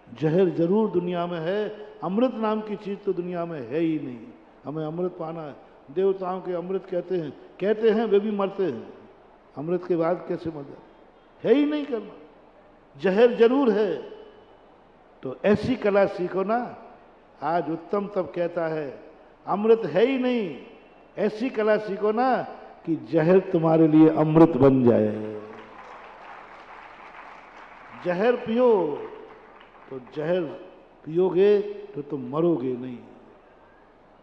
जहर जरूर दुनिया में है। अमृत नाम की चीज तो दुनिया में है ही नहीं। हमें अमृत पाना है। देवताओं के अमृत कहते हैं वे भी मरते हैं। अमृत के बाद कैसे मर जाते? है ही नहीं करना। जहर जरूर है। तो ऐसी कला सीखो ना। आज उत्तम तब कहता है अमृत है ही नहीं, ऐसी कला सीखो ना कि जहर तुम्हारे लिए अमृत बन जाए। जहर पियो तो जहर पियोगे तो तुम मरोगे नहीं।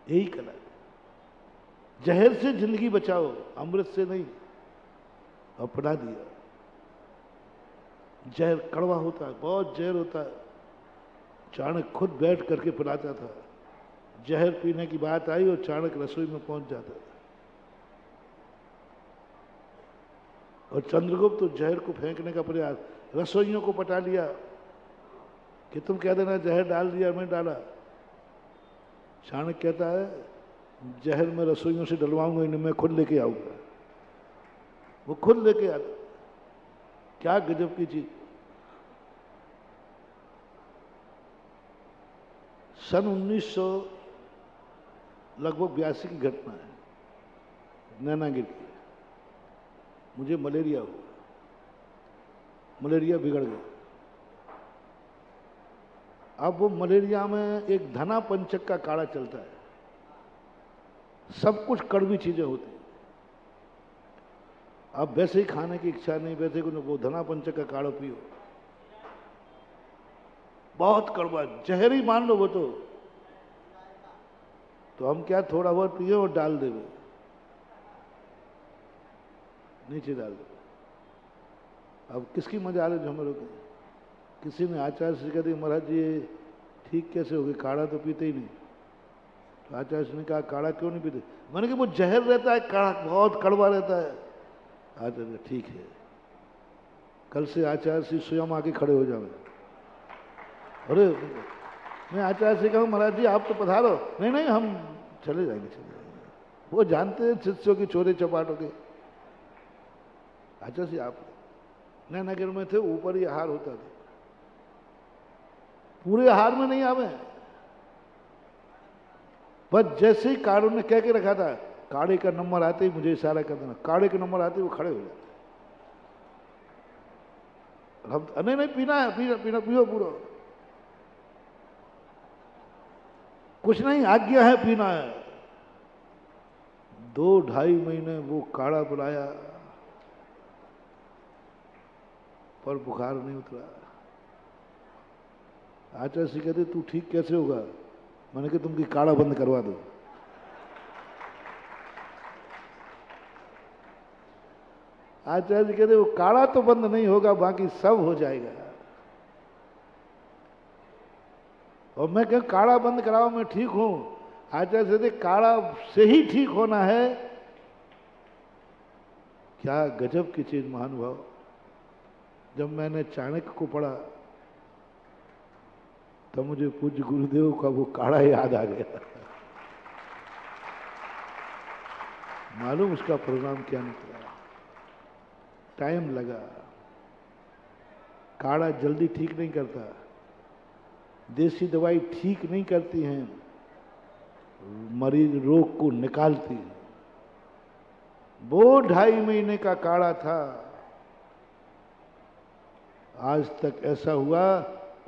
यही कला है। जहर से जिंदगी बचाओ, अमृत से नहीं। अपना दिया। जहर कड़वा होता है, बहुत जहर होता है। चाणक्य खुद बैठ करके पिलाता था। जहर पीने की बात आई और चाणक्य रसोई में पहुंच जाता था। और चंद्रगुप्त तो जहर को फेंकने का प्रयास, रसोइयों को पटा लिया कि तुम कह देना जहर डाल दिया, मैं डाला। चाणक्य कहता है जहर मैं रसोइयों से डलवाऊंगा इन्हें, मैं खुद लेके आऊंगा। वो खुद लेके आता। क्या गजब की चीज। सन 1982 की घटना है, नैनागिर की। मुझे मलेरिया हुआ, मलेरिया बिगड़ गया। अब वो मलेरिया में एक धना पंचक का काढ़ा चलता है। सब कुछ कड़वी चीजें होती हैं। अब वैसे ही खाने की इच्छा नहीं, वैसे वो धना पंचक का काढ़ा पियो, बहुत कड़वा, जहर ही मान लो वो तो हम क्या थोड़ा बहुत पिए और डाल देवे, नीचे डाल दे। अब किसकी मजा ले जो हमें रोके? किसी ने आचार्य से कह दिया महाराज जी ये ठीक कैसे हो गए, काढ़ा तो पीते ही नहीं। तो आचार्य ने कहा काढ़ा क्यों नहीं पीते? मैंने कहा वो जहर रहता है, काढ़ा बहुत कड़वा रहता है। आचार्य ठीक है, कल से आचार्य से स्वयं आके खड़े हो जाओ। अरे मैं आचार्य से कहूँ महाराज जी आप तो पधारो। नहीं नहीं हम चले जाएंगे, चले जाएंगे। वो जानते हैं शिष्यों की चोरे चपाटों के। आचार्य जी आप नैनागिर में थे, ऊपर ही आहार होता था, पूरे आहार में नहीं आवे। बस जैसे ही काढ़ों ने कह के रखा था, काढ़े का नंबर आते ही मुझे इशारा कर देना, काढ़े के नंबर आते ही वो खड़े हो जाते। हम नहीं नहीं पीना है, पीना पीना पियो पूरा, कुछ नहीं आज्ञा है पीना है। 2-2.5 महीने वो काढ़ा पिलाया। पर बुखार नहीं उतरा। आचार्य जी कहते तू ठीक कैसे होगा? मैंने कहा तुमकी काढ़ा बंद करवा दो। आचार्य जी कहते वो काढ़ा तो बंद नहीं होगा, बाकी सब हो जाएगा। और मैं कह काढ़ा बंद कराओ, मैं ठीक हूं। आचार्य कहते काढ़ा से ही ठीक होना है। क्या गजब की चीज महानुभाव। जब मैंने चाणक्य को पढ़ा तो मुझे पूज्य गुरुदेव का वो काढ़ा याद आ गया। मालूम उसका परिणाम क्या निकला? टाइम लगा। काढ़ा जल्दी ठीक नहीं करता, देसी दवाई ठीक नहीं करती हैं, मरीज रोग को निकालती है। वो 2.5 महीने का काढ़ा था। आज तक ऐसा हुआ,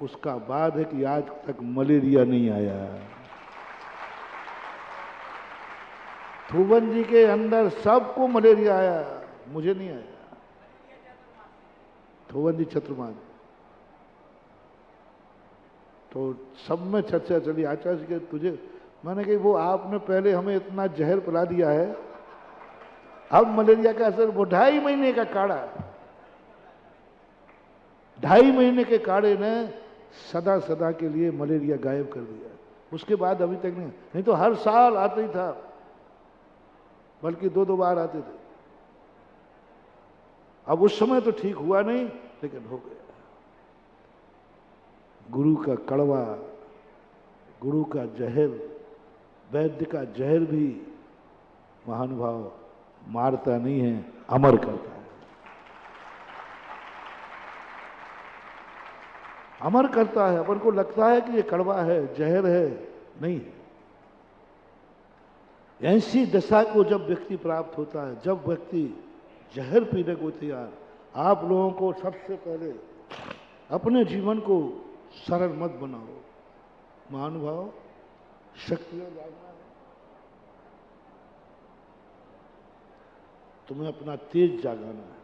उसका बाद है कि आज तक मलेरिया नहीं आया। थुवन जी के अंदर सबको मलेरिया आया, मुझे नहीं आया। थुवन जी चतुर्मान। तो सब में चर्चा चली आचार्य के तुझे। मैंने कही वो आपने पहले हमें इतना जहर पिला दिया है, अब मलेरिया का असर। वो 2.5 महीने का काढ़ा, 2.5 महीने के काढ़े ने सदा सदा के लिए मलेरिया गायब कर दिया। उसके बाद अभी तक नहीं तो हर साल आते ही था, बल्कि 2-2 बार आते थे। अब उस समय तो ठीक हुआ नहीं, लेकिन हो गया। गुरु का कड़वा, गुरु का जहर, वैद्य का जहर भी महानुभाव मारता नहीं है, अमर करता है। अमर करता है। अपन को लगता है कि ये कड़वा है, जहर है, नहीं। ऐसी दशा को जब व्यक्ति प्राप्त होता है, जब व्यक्ति जहर पीने को तैयार। आप लोगों को सबसे पहले अपने जीवन को सरल मत बनाओ महानुभाव। शक्तियां जागना है, तुम्हें अपना तेज जागाना है।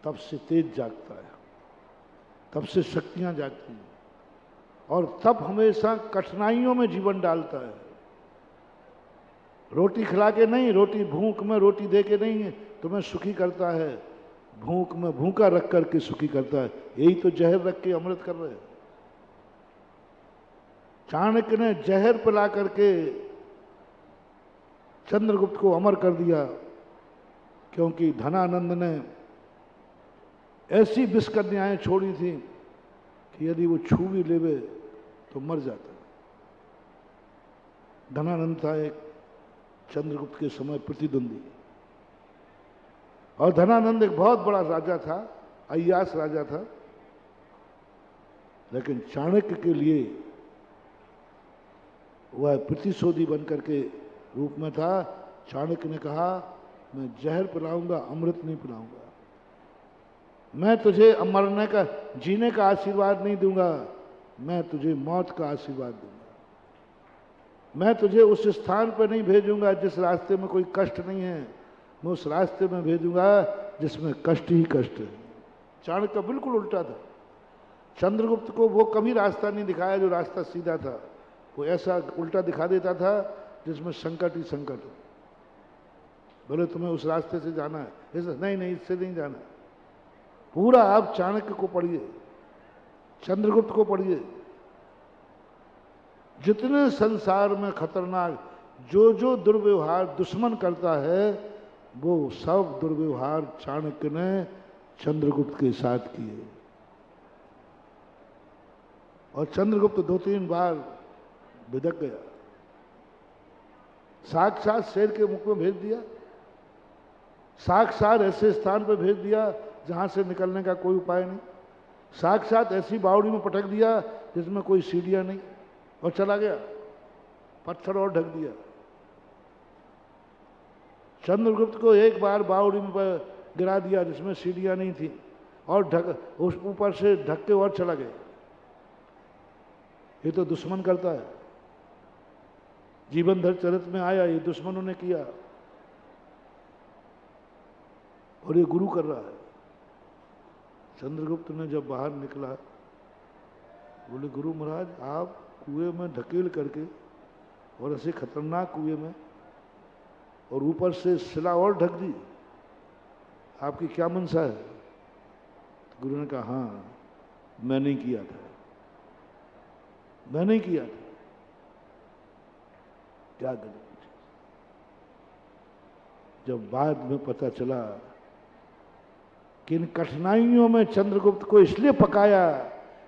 तब से तेज जागता है, तब से शक्तियां जागती हैं, और तब हमेशा कठिनाइयों में जीवन डालता है। रोटी खिला के नहीं, रोटी भूख में रोटी दे के नहीं तुम्हें सुखी करता है, भूख में भूखा रख करके सुखी करता है। यही तो जहर रख के अमृत कर रहे हैं। चाणक्य ने जहर पिला करके चंद्रगुप्त को अमर कर दिया, क्योंकि धनानंद ने ऐसी विषकन्याएं छोड़ी थी कि यदि वो छू भी लेवे तो मर जाता। धनानंद था एक चंद्रगुप्त के समय प्रतिद्वंदी, और धनानंद एक बहुत बड़ा राजा था, अय्यास राजा था। लेकिन चाणक्य के लिए वह प्रतिशोधी बनकर के रूप में था। चाणक्य ने कहा मैं जहर पिलाऊंगा, अमृत नहीं पिलाऊंगा। मैं तुझे मरने का, जीने का आशीर्वाद नहीं दूंगा, मैं तुझे मौत का आशीर्वाद दूंगा। मैं तुझे उस स्थान पर नहीं भेजूंगा जिस रास्ते में कोई कष्ट नहीं है, मैं उस रास्ते में भेजूंगा जिसमें कष्ट ही कष्ट है। चाणक्य का बिल्कुल उल्टा था। चंद्रगुप्त को वो कभी रास्ता नहीं दिखाया जो रास्ता सीधा था, वो ऐसा उल्टा दिखा देता था जिसमें संकट ही संकट हो। बोले तुम्हें उस रास्ते से जाना है, ऐसा नहीं नहीं इससे नहीं जाना। पूरा आप चाणक्य को पढ़िए, चंद्रगुप्त को पढ़िए। जितने संसार में खतरनाक जो जो दुर्व्यवहार दुश्मन करता है, वो सब दुर्व्यवहार चाणक्य ने चंद्रगुप्त के साथ किए। और चंद्रगुप्त 2-3 बार बिदक गया, साक्षात शेर के मुख में भेज दिया, साक्षात ऐसे स्थान पर भेज दिया जहां से निकलने का कोई उपाय नहीं, साक्षात ऐसी बावड़ी में पटक दिया जिसमें कोई सीढ़ियां नहीं, और चला गया, पत्थर और ढक दिया। चंद्रगुप्त को एक बार बावड़ी में गिरा दिया जिसमें सीढ़ियां नहीं थी, और ढक उस ऊपर से ढक के और चला गया। ये तो दुश्मन करता है। जीवन भर चरित में आया, ये दुश्मनों ने किया, और ये गुरु कर रहा है। चंद्रगुप्त ने जब बाहर निकला, बोले गुरु महाराज आप कुएं में ढकेल करके, और ऐसे खतरनाक कुएं में, और ऊपर से शिला और ढक दी, आपकी क्या मनसा है? तो गुरु ने कहा हाँ मैंने किया था, मैंने किया था। क्या गलत। जब बाद में पता चला कि इन कठिनाइयों में चंद्रगुप्त को इसलिए पकाया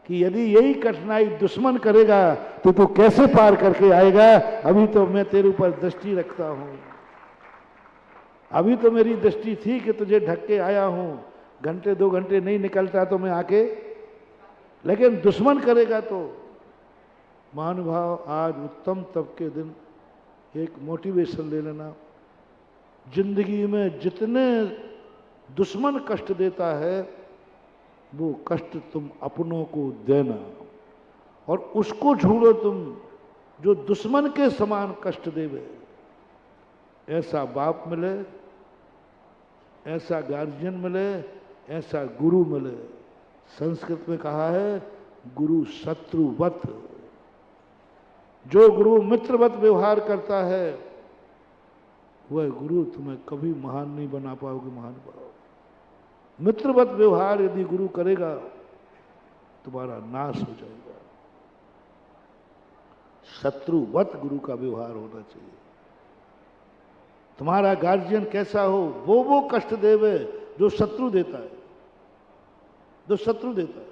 कि यदि यही कठिनाई दुश्मन करेगा तो तू कैसे पार करके आएगा, अभी तो मैं तेरे ऊपर दृष्टि रखता हूं, अभी तो मेरी दृष्टि थी कि तुझे ढक के आया हूं, घंटे 2 घंटे नहीं निकलता तो मैं आके, लेकिन दुश्मन करेगा तो। महानुभाव, आज उत्तम तप के दिन एक मोटिवेशन ले लेना, जिंदगी में जितने दुश्मन कष्ट देता है वो कष्ट तुम अपनों को देना, और उसको छोड़ो तुम जो दुश्मन के समान कष्ट देवे। ऐसा बाप मिले, ऐसा गार्जियन मिले, ऐसा गुरु मिले। संस्कृत में कहा है गुरु शत्रुवत। जो गुरु मित्रवत व्यवहार करता है वह गुरु तुम्हें कभी महान नहीं बना पाओगे। महान बनाओ। मित्रवत व्यवहार यदि गुरु करेगा तुम्हारा नाश हो जाएगा। शत्रुवत गुरु का व्यवहार होना चाहिए। तुम्हारा गार्जियन कैसा हो, वो कष्ट देवे जो शत्रु देता है, जो शत्रु देता है।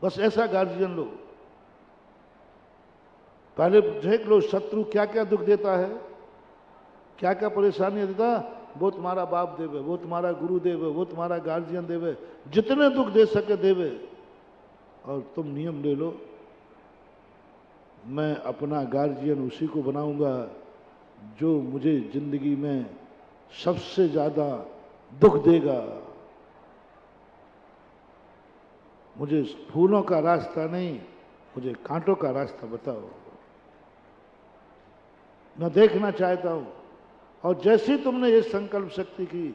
बस ऐसा गार्जियन लो। पहले देख लो शत्रु क्या क्या दुख देता है, क्या क्या परेशानी देता, वो तुम्हारा बाप देवे, वो तुम्हारा गुरु देवे, वो तुम्हारा गार्जियन देवे, जितने दुख दे सके देवे। और तुम नियम ले लो, मैं अपना गार्जियन उसी को बनाऊंगा जो मुझे जिंदगी में सबसे ज्यादा दुख देगा। मुझे फूलों का रास्ता नहीं, मुझे कांटों का रास्ता बताओ, मैं देखना चाहता हूं। और जैसे तुमने ये संकल्प शक्ति की,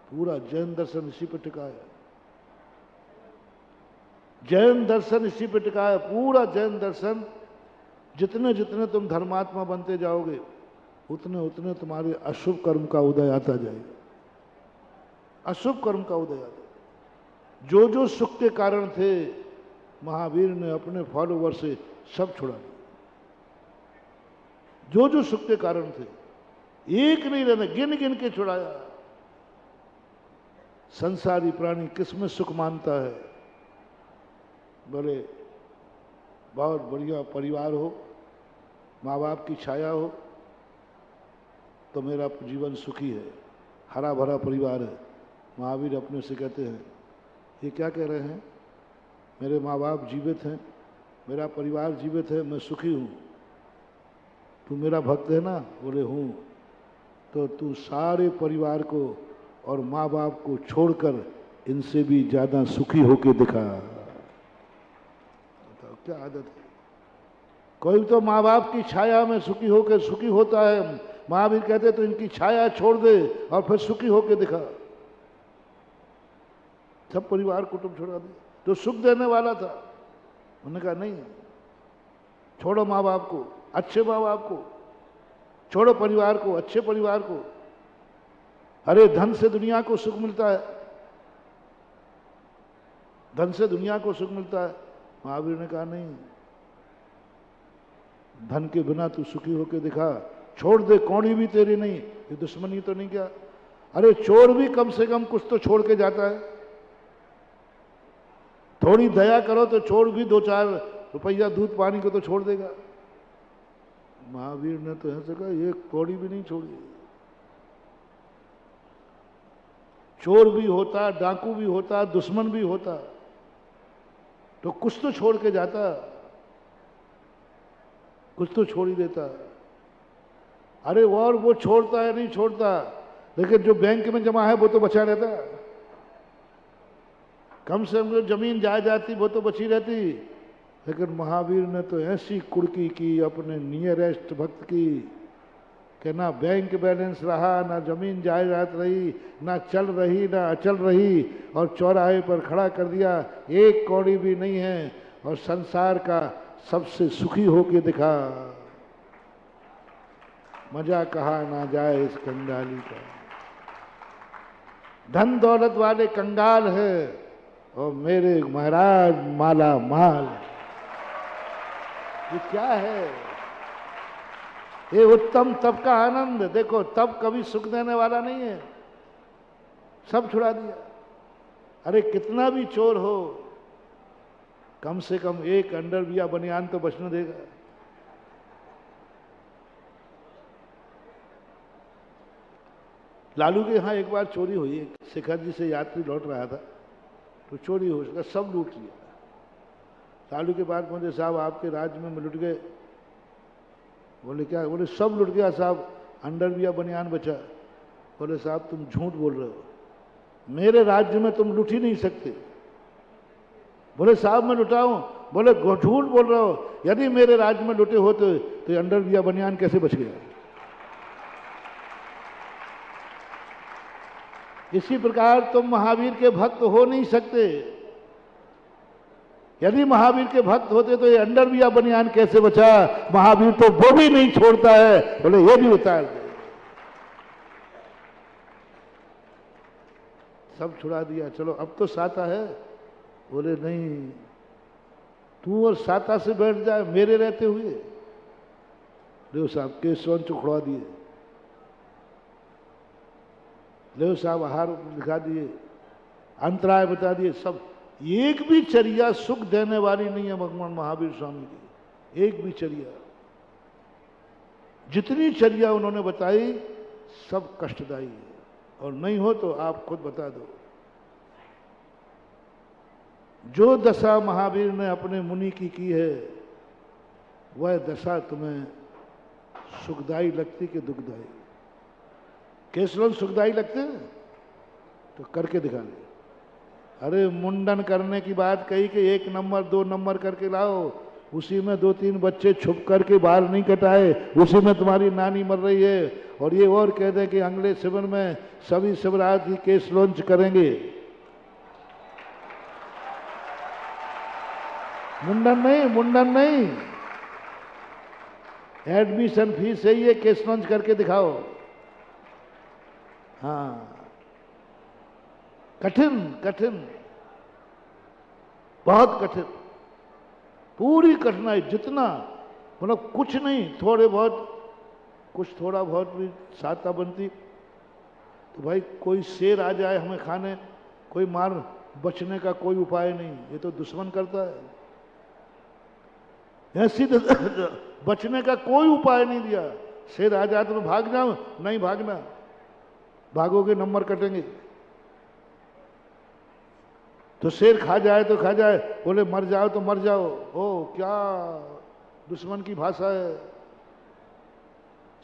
पूरा जैन दर्शन इसी पर टिका है। जैन दर्शन इसी पर टिका है, पूरा जैन दर्शन। जितने जितने तुम धर्मात्मा बनते जाओगे उतने उतने तुम्हारे अशुभ कर्म का उदय आता जाएगा। अशुभ कर्म का उदय आता। जो जो सुख के कारण थे महावीर ने अपने फॉलोवर से सब छुड़ा दिया। जो जो सुख के कारण थे एक नहीं रहने, गिन गिन के छुड़ाया। संसारी प्राणी किसमें सुख मानता है? बोले बहुत बढ़िया परिवार हो, माँ बाप की छाया हो तो मेरा जीवन सुखी है, हरा भरा परिवार है। महावीर अपने से कहते हैं, ये क्या कह रहे हैं? मेरे माँ बाप जीवित हैं, मेरा परिवार जीवित है, मैं सुखी हूँ। तू मेरा भक्त है ना? बोले हूँ। तो तू सारे परिवार को और माँ बाप को छोड़कर इनसे भी ज्यादा सुखी होके दिखा। बताओ क्या आदत है। कोई तो माँ बाप की छाया में सुखी होकर सुखी होता है। महावीर कहते तो इनकी छाया छोड़ दे और फिर सुखी होके दिखा। सब परिवार कुटुंब छोड़ा दे। जो सुख देने वाला था उन्होंने कहा नहीं, छोड़ो माँ बाप को, अच्छे माँ बाप को छोड़ो, परिवार को, अच्छे परिवार को। अरे धन से दुनिया को सुख मिलता है, धन से दुनिया को सुख मिलता है। महावीर ने कहा नहीं, धन के बिना तू सुखी होके दिखा। छोड़ दे, कौड़ी भी तेरी नहीं, ये दुश्मनी तो नहीं क्या? अरे चोर भी कम से कम कुछ तो छोड़ के जाता है। थोड़ी दया करो तो चोर भी 2-4 रुपया दूध पानी को तो छोड़ देगा। महावीर ने तो ऐसे कहा, एक कौड़ी भी नहीं छोड़ी। चोर भी होता, डाकू भी होता, दुश्मन भी होता, तो कुछ तो छोड़ के जाता, कुछ तो छोड़ ही देता। अरे और वो छोड़ता है नहीं छोड़ता, लेकिन जो बैंक में जमा है वो तो बचा रहता। कम से कम जमीन जायदाद थी वो तो बची रहती। लेकिन महावीर ने तो ऐसी कुड़की की अपने नियरेस्ट भक्त की कि ना बैंक बैलेंस रहा, ना जमीन जायदाद रही, ना चल रही ना अचल रही, और चौराहे पर खड़ा कर दिया, एक कौड़ी भी नहीं है, और संसार का सबसे सुखी होके दिखा। मजा कहा ना जाए इस कंगाली का। धन दौलत वाले कंगाल है और मेरे महाराज माला माल। ये क्या है? ये उत्तम तप का आनंद। देखो, तप कभी सुख देने वाला नहीं है, सब छुड़ा दिया। अरे कितना भी चोर हो, कम से कम एक अंडरवियर बनियान तो बचने देगा। लालू के यहाँ एक बार चोरी हुई, शिखर जी से यात्री लौट रहा था तो चोरी हो सका, सब लूट लिया। लालू के पास पहुंचे, साहब आपके राज्य में लुट गए। बोले क्या? बोले सब लुट गया साहब, अंडरवियर बनियान बचा। बोले साहब तुम झूठ बोल रहे हो, मेरे राज्य में तुम लुट ही नहीं सकते। बोले साहब मैं लुटाऊं? बोले झूठ बोल रहे हो, यदि मेरे राज्य में लुटे होते तो अंडरवियर बनियान कैसे बच गया? इसी प्रकार तुम महावीर के भक्त हो नहीं सकते। यदि महावीर के भक्त होते तो ये अंडरवियर बनियान कैसे बचा? महावीर तो वो भी नहीं छोड़ता है, बोले ये भी उतार दे। सब छुड़ा दिया, चलो अब तो साता है। बोले नहीं, तू और साता से बैठ जाए मेरे रहते हुए। देव साहब केस उखड़वा दिए, देव साहब आहार दिखा दिए, अंतराय बता दिए, सब। एक भी चर्या सुख देने वाली नहीं है भगवान महावीर स्वामी की, एक भी चर्या। जितनी चर्या उन्होंने बताई सब कष्टदायी है, और नहीं हो तो आप खुद बता दो। जो दशा महावीर ने अपने मुनि की है, वह दशा तुम्हें सुखदायी लगती कि दुखदायी? केसवन सुखदायी लगते हैं तो करके दिखा ले। अरे मुंडन करने की बात कही कि 1 नंबर 2 नंबर करके लाओ, उसी में 2-3 बच्चे छुप करके बाल नहीं कटाए, उसी में तुम्हारी नानी मर रही है, और ये और कह दें कि अगले शिविर में सभी शिवराज ही केस लॉन्च करेंगे। मुंडन नहीं, मुंडन नहीं, एडमिशन फीस है ये, केस लॉन्च करके दिखाओ। हाँ, कठिन कठिन, बहुत कठिन, पूरी कठिनाई। जितना मतलब कुछ नहीं, थोड़े बहुत कुछ थोड़ा बहुत भी साता बनती तो भाई कोई शेर आ जाए हमें खाने, कोई मार बचने का कोई उपाय नहीं, ये तो दुश्मन करता है। ऐसी बचने का कोई उपाय नहीं दिया। शेर आ जाए तो मैं भाग जाऊं, नहीं भागना, भागोगे नंबर कटेंगे। तो शेर खा जाए तो खा जाए, बोले मर जाओ तो मर जाओ। ओ क्या दुश्मन की भाषा है।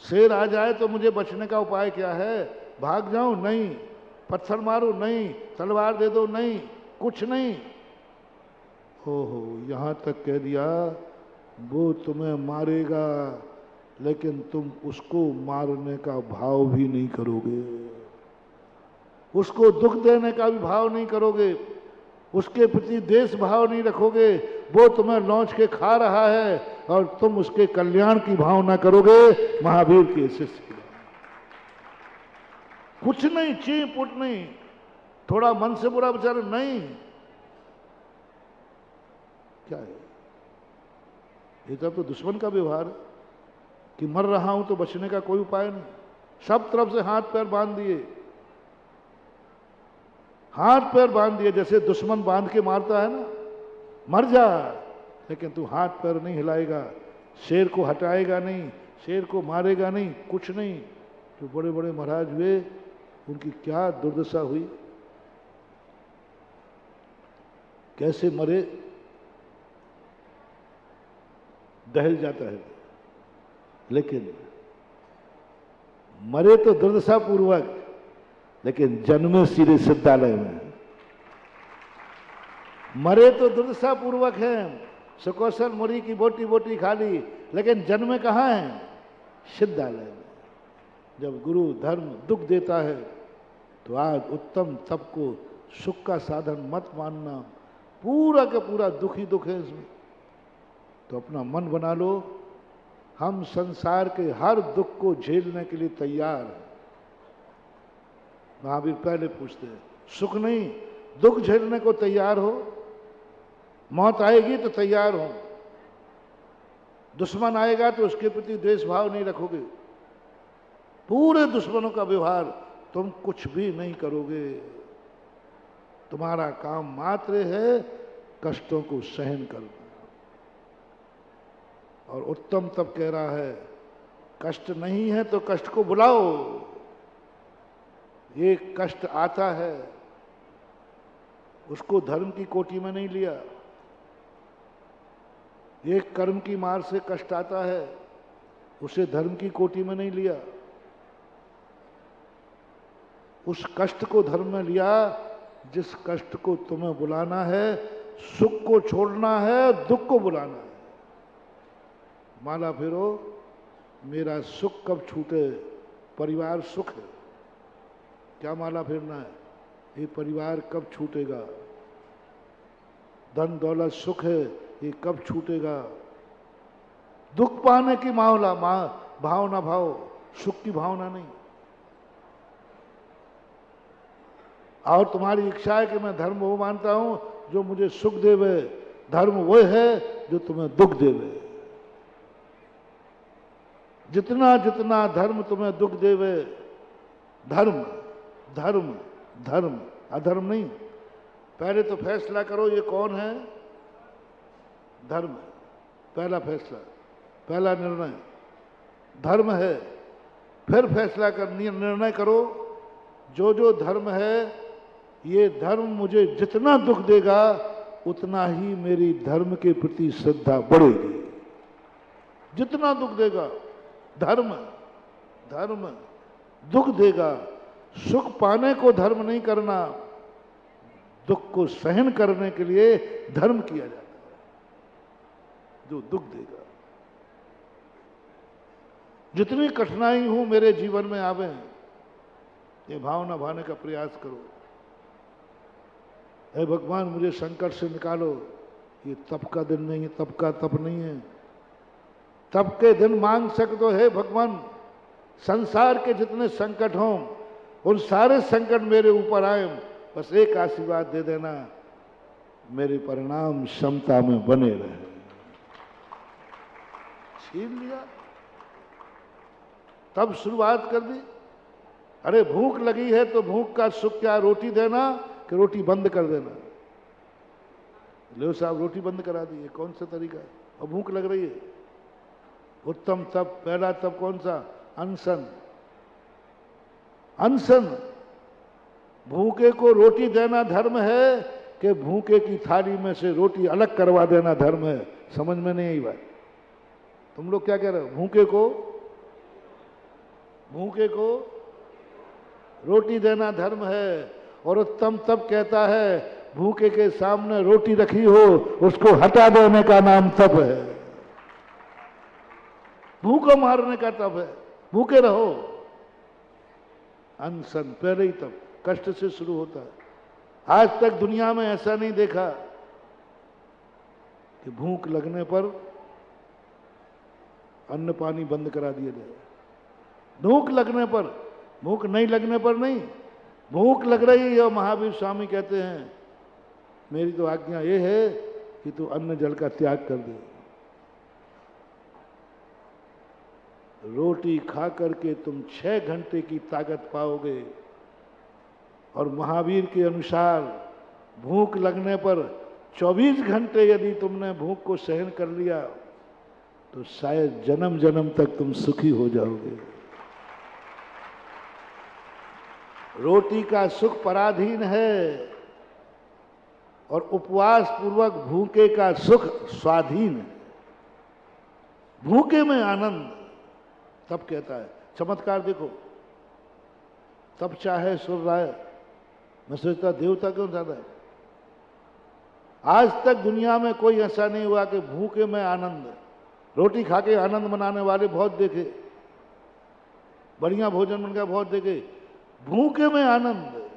शेर आ जाए तो मुझे बचने का उपाय क्या है? भाग जाऊं? नहीं। पत्थर मारो? नहीं। तलवार दे दो? नहीं। कुछ नहीं। ओहो, यहां तक कह दिया वो तुम्हें मारेगा, लेकिन तुम उसको मारने का भाव भी नहीं करोगे, उसको दुख देने का भी भाव नहीं करोगे, उसके प्रति देश भाव नहीं रखोगे। वो तुम्हें लौंच के खा रहा है और तुम उसके कल्याण की भावना करोगे। महावीर के शिष्य कुछ नहीं, चीं पुट नहीं, थोड़ा मन से बुरा विचार नहीं। क्या है ये? तो दुश्मन का व्यवहार है कि मर रहा हूं तो बचने का कोई उपाय नहीं। सब तरफ से हाथ पैर बांध दिए, हाथ पैर बांध दिए, जैसे दुश्मन बांध के मारता है ना, मर जा, लेकिन तू हाथ पैर नहीं हिलाएगा, शेर को हटाएगा नहीं, शेर को मारेगा नहीं, कुछ नहीं। जो बड़े बड़े महाराज हुए उनकी क्या दुर्दशा हुई, कैसे मरे, दहल जाता है। लेकिन मरे तो दुर्दशा पूर्वक, लेकिन जन्मे सीधे सिद्धालय में। मरे तो दुर्दशा पूर्वक है, सुकौशल मुरी की बोटी बोटी खा ली, लेकिन जन्मे कहाँ है? सिद्धालय में। जब गुरु धर्म दुख देता है तो आज उत्तम तप को सुख का साधन मत मानना, पूरा का पूरा दुख ही दुख है इसमें। तो अपना मन बना लो, हम संसार के हर दुख को झेलने के लिए तैयार हैं। महावीर पहले पूछते हैं, सुख नहीं दुख झेलने को तैयार हो? मौत आएगी तो तैयार हो, दुश्मन आएगा तो उसके प्रति द्वेष भाव नहीं रखोगे, पूरे दुश्मनों का व्यवहार, तुम कुछ भी नहीं करोगे। तुम्हारा काम मात्र है कष्टों को सहन करना। और उत्तम तब कह रहा है, कष्ट नहीं है तो कष्ट को बुलाओ। ये कष्ट आता है, उसको धर्म की कोटि में नहीं लिया। एक कर्म की मार से कष्ट आता है, उसे धर्म की कोटि में नहीं लिया। उस कष्ट को धर्म में लिया जिस कष्ट को तुम्हें बुलाना है, सुख को छोड़ना है, दुख को बुलाना है। माला फेरो, मेरा सुख कब छूटे? परिवार सुख है, क्या माला फेरना है? ये परिवार कब छूटेगा? धन दौलत सुख है, ये कब छूटेगा? दुख पाने की मावला भावना भाव, सुख की भावना नहीं। और तुम्हारी इच्छा है कि मैं धर्म वो मानता हूं जो मुझे सुख देवे, धर्म वो है जो तुम्हें दुख देवे। जितना जितना धर्म तुम्हें दुख देवे, धर्म धर्म धर्म, अधर्म नहीं। पहले तो फैसला करो ये कौन है? धर्म। पहला फैसला, पहला निर्णय धर्म है। फिर फैसला कर, निर्णय करो जो जो धर्म है, ये धर्म मुझे जितना दुख देगा उतना ही मेरी धर्म के प्रति श्रद्धा बढ़ेगी। जितना दुख देगा धर्म, धर्म दुख देगा। सुख पाने को धर्म नहीं करना, दुख को सहन करने के लिए धर्म किया जाता है जो दुख देगा। जितनी कठिनाई हो मेरे जीवन में आवे, ये भावना भाने का प्रयास करो। हे भगवान मुझे संकट से निकालो। ये तप का दिन नहीं है, तप का तप नहीं है। तप के दिन मांग सकते हो, हे भगवान संसार के जितने संकट हों उन सारे संकट मेरे ऊपर आए, बस एक आशीर्वाद दे देना, मेरे परिणाम क्षमता में बने रहे। छीन लिया, तब शुरुआत कर दी। अरे भूख लगी है तो भूख का सुख क्या, रोटी देना कि रोटी बंद कर देना? लो साहब रोटी बंद करा दी, ये कौन सा तरीका है? और भूख लग रही है। उत्तम तप, पहला तप कौन सा? अनशन। अनशन, भूखे को रोटी देना धर्म है कि भूखे की थाली में से रोटी अलग करवा देना धर्म है? समझ में नहीं आई बात। तुम लोग क्या कह रहे हो? भूखे को रोटी देना धर्म है। और उत्तम तप कहता है भूखे के सामने रोटी रखी हो उसको हटा देने का नाम तप है। भूखों मारने का तप है, भूखे रहो। अनशन पहले ही तप कष्ट से शुरू होता है। आज तक दुनिया में ऐसा नहीं देखा कि भूख लगने पर अन्न पानी बंद करा दिया जाए। भूख लगने पर, भूख नहीं लगने पर नहीं, भूख लग रही है। महावीर स्वामी कहते हैं मेरी तो आज्ञा ये है कि तू अन्न जल का त्याग कर दे। रोटी खा करके तुम 6 घंटे की ताकत पाओगे। और महावीर के अनुसार भूख लगने पर 24 घंटे यदि तुमने भूख को सहन कर लिया तो शायद जन्म जन्म तक तुम सुखी हो जाओगे। रोटी का सुख पराधीन है और उपवास पूर्वक भूखे का सुख स्वाधीन है। भूखे में आनंद तब कहता है। चमत्कार देखो, तब चाहे सुर राय। मैं सोचता देवता क्यों ज्यादा है? आज तक दुनिया में कोई ऐसा नहीं हुआ कि भूखे में आनंद। रोटी खा के आनंद मनाने वाले बहुत देखे, बढ़िया भोजन बन गया बहुत देखे, भूखे में आनंद,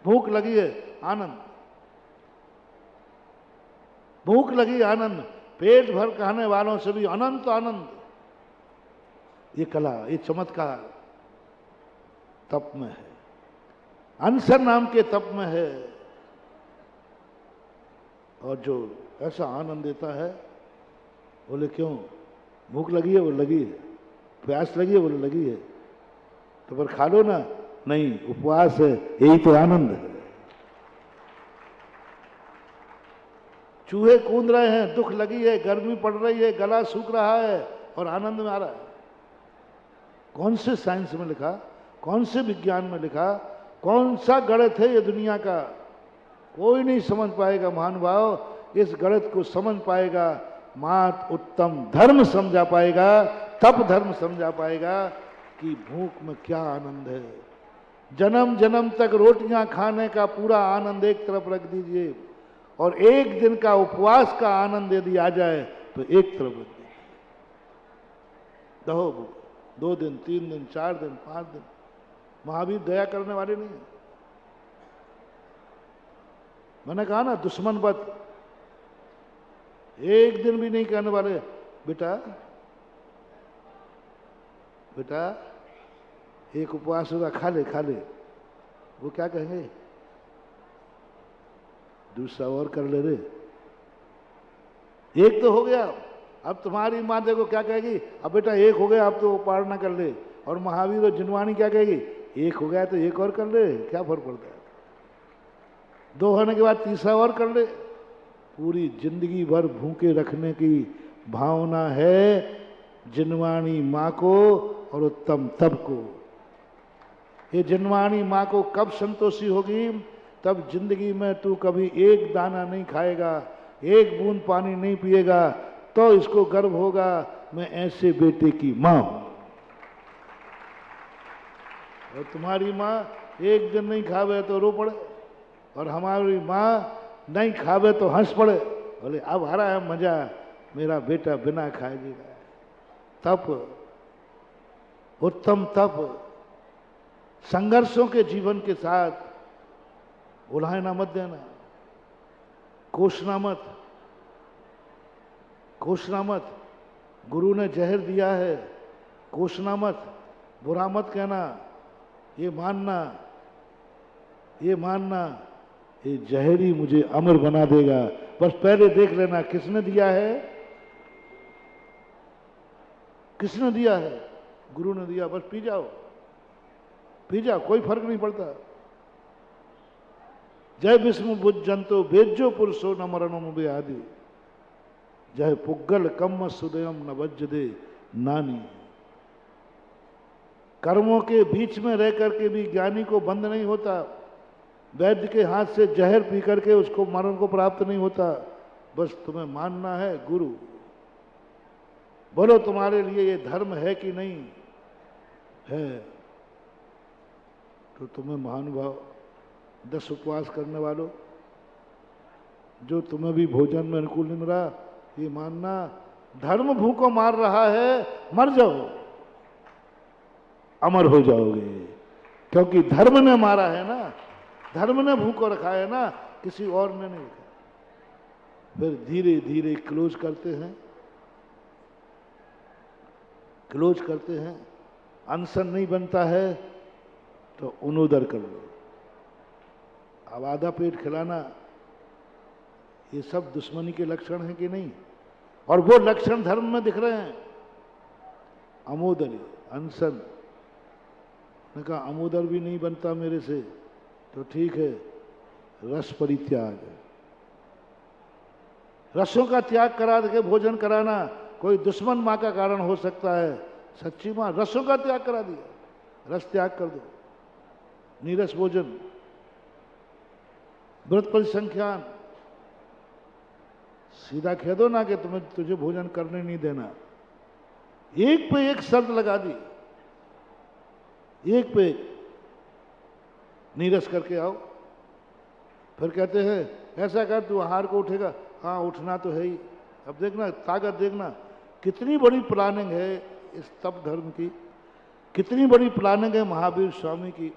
भूख लगी है आनंद, भूख लगी आनंद, पेट भर खाने वालों से भी अनंत आनंद। ये कला, ये चमत्कार तप में है, अनशन नाम के तप में है। और जो ऐसा आनंद देता है, बोले क्यों, भूख लगी है, वो लगी है, प्यास लगी है, वो लगी है, तो पर खा लो ना, नहीं उपवास है, यही तो आनंद है। चूहे कूद रहे हैं, दुख लगी है, गर्मी पड़ रही है, गला सूख रहा है और आनंद में आ रहा है। कौन से साइंस में लिखा, कौन से विज्ञान में लिखा, कौन सा गणित है ये दुनिया का, कोई नहीं समझ पाएगा महानुभाव। इस गणित को समझ पाएगा मात उत्तम धर्म समझा पाएगा, तप धर्म समझा पाएगा कि भूख में क्या आनंद है। जन्म जन्म तक रोटियां खाने का पूरा आनंद एक तरफ रख दीजिए और एक दिन का उपवास का आनंद यदि आ जाए तो एक तरफ रख दीजिए। दहो भूख, 2 दिन 3 दिन 4 दिन 5 दिन। महावीर दया करने वाले नहीं है। मैंने कहा ना दुश्मन बद, एक दिन भी नहीं कहने वाले बेटा बेटा एक उपवास होगा, खा ले खा ले। वो क्या कहेंगे, दूसरा और कर ले रे। एक तो हो गया, अब तुम्हारी माँ देखो क्या कहेगी, अब बेटा एक हो गया, अब तो पारणा कर ले। और महावीर और जिनवानी क्या कहेगी, एक हो गया तो एक और कर ले, क्या फर्क पड़ता है। 2 होने के बाद तीसरा और कर ले। पूरी जिंदगी भर भूखे रखने की भावना है जिनवाणी माँ को और उत्तम तप को। ये जिनवाणी माँ को कब संतोषी होगी, तब जिंदगी में तू कभी एक दाना नहीं खाएगा, एक बूंद पानी नहीं पिएगा, तो इसको गर्व होगा मैं ऐसे बेटे की माँ हूं। और तुम्हारी माँ एक दिन नहीं खावे तो रो पड़े, और हमारी माँ नहीं खावे तो हंस पड़े, बोले अब आ रहा है मजा, मेरा बेटा बिना खाए जी रहा है। तप, उत्तम तप, संघर्षों के जीवन के साथ उलाहना मत देना, कोसना मत, कोसना मत। गुरु ने जहर दिया है, कोसना मत, बुरा मत कहना, ये मानना, ये मानना ये जहर ही मुझे अमर बना देगा। बस पहले देख लेना किसने दिया है, किसने दिया है, गुरु ने दिया, बस पी जाओ, पी जाओ, कोई फर्क नहीं पड़ता। जय विष्णु बुज्जंतो बेज्जो पुरुषो न मरणों में आदि, जय पुग्गल कम सुदयम न वज्जदे नानी। कर्मों के बीच में रह करके भी ज्ञानी को बंद नहीं होता, वैद्य के हाथ से जहर पी करके उसको मरण को प्राप्त नहीं होता। बस तुम्हें मानना है गुरु। बोलो तुम्हारे लिए ये धर्म है कि नहीं है, तो तुम्हें महानुभाव 10 उपवास करने वालों, जो तुम्हें भी भोजन में अनुकूल नहीं मिला, ये मानना धर्म भूखों मार रहा है, मर जाओ, अमर हो जाओगे। क्योंकि धर्म ने मारा है ना, धर्म ने भूखो रखा है ना, किसी और ने नहीं रखा। फिर धीरे धीरे क्लोज करते हैं, क्लोज करते हैं। अनशन नहीं बनता है तो उनोदर कर लो। अब आधा पेट खिलाना, ये सब दुश्मनी के लक्षण हैं कि नहीं, और वो लक्षण धर्म में दिख रहे हैं। अमोदरी, अनशन, ने कहा अमोदर भी नहीं बनता मेरे से, तो ठीक है, रस परित्याग, रसों का त्याग करा के भोजन कराना कोई दुश्मन माँ का कारण हो सकता है। सच्ची माँ रसों का त्याग करा दिया, रस त्याग कर दो, नीरस भोजन, व्रत परिसंख्यान, सीधा कह दो ना कि तुझे भोजन करने नहीं देना। एक पे एक शर्त लगा दी, एक पे एक, नीरस करके आओ। फिर कहते हैं ऐसा कर तू आहार को उठेगा, हाँ उठना तो है ही। अब देखना ताकत, देखना कितनी बड़ी प्लानिंग है इस तप धर्म की। कितनी बड़ी प्लानिंग है महावीर स्वामी की,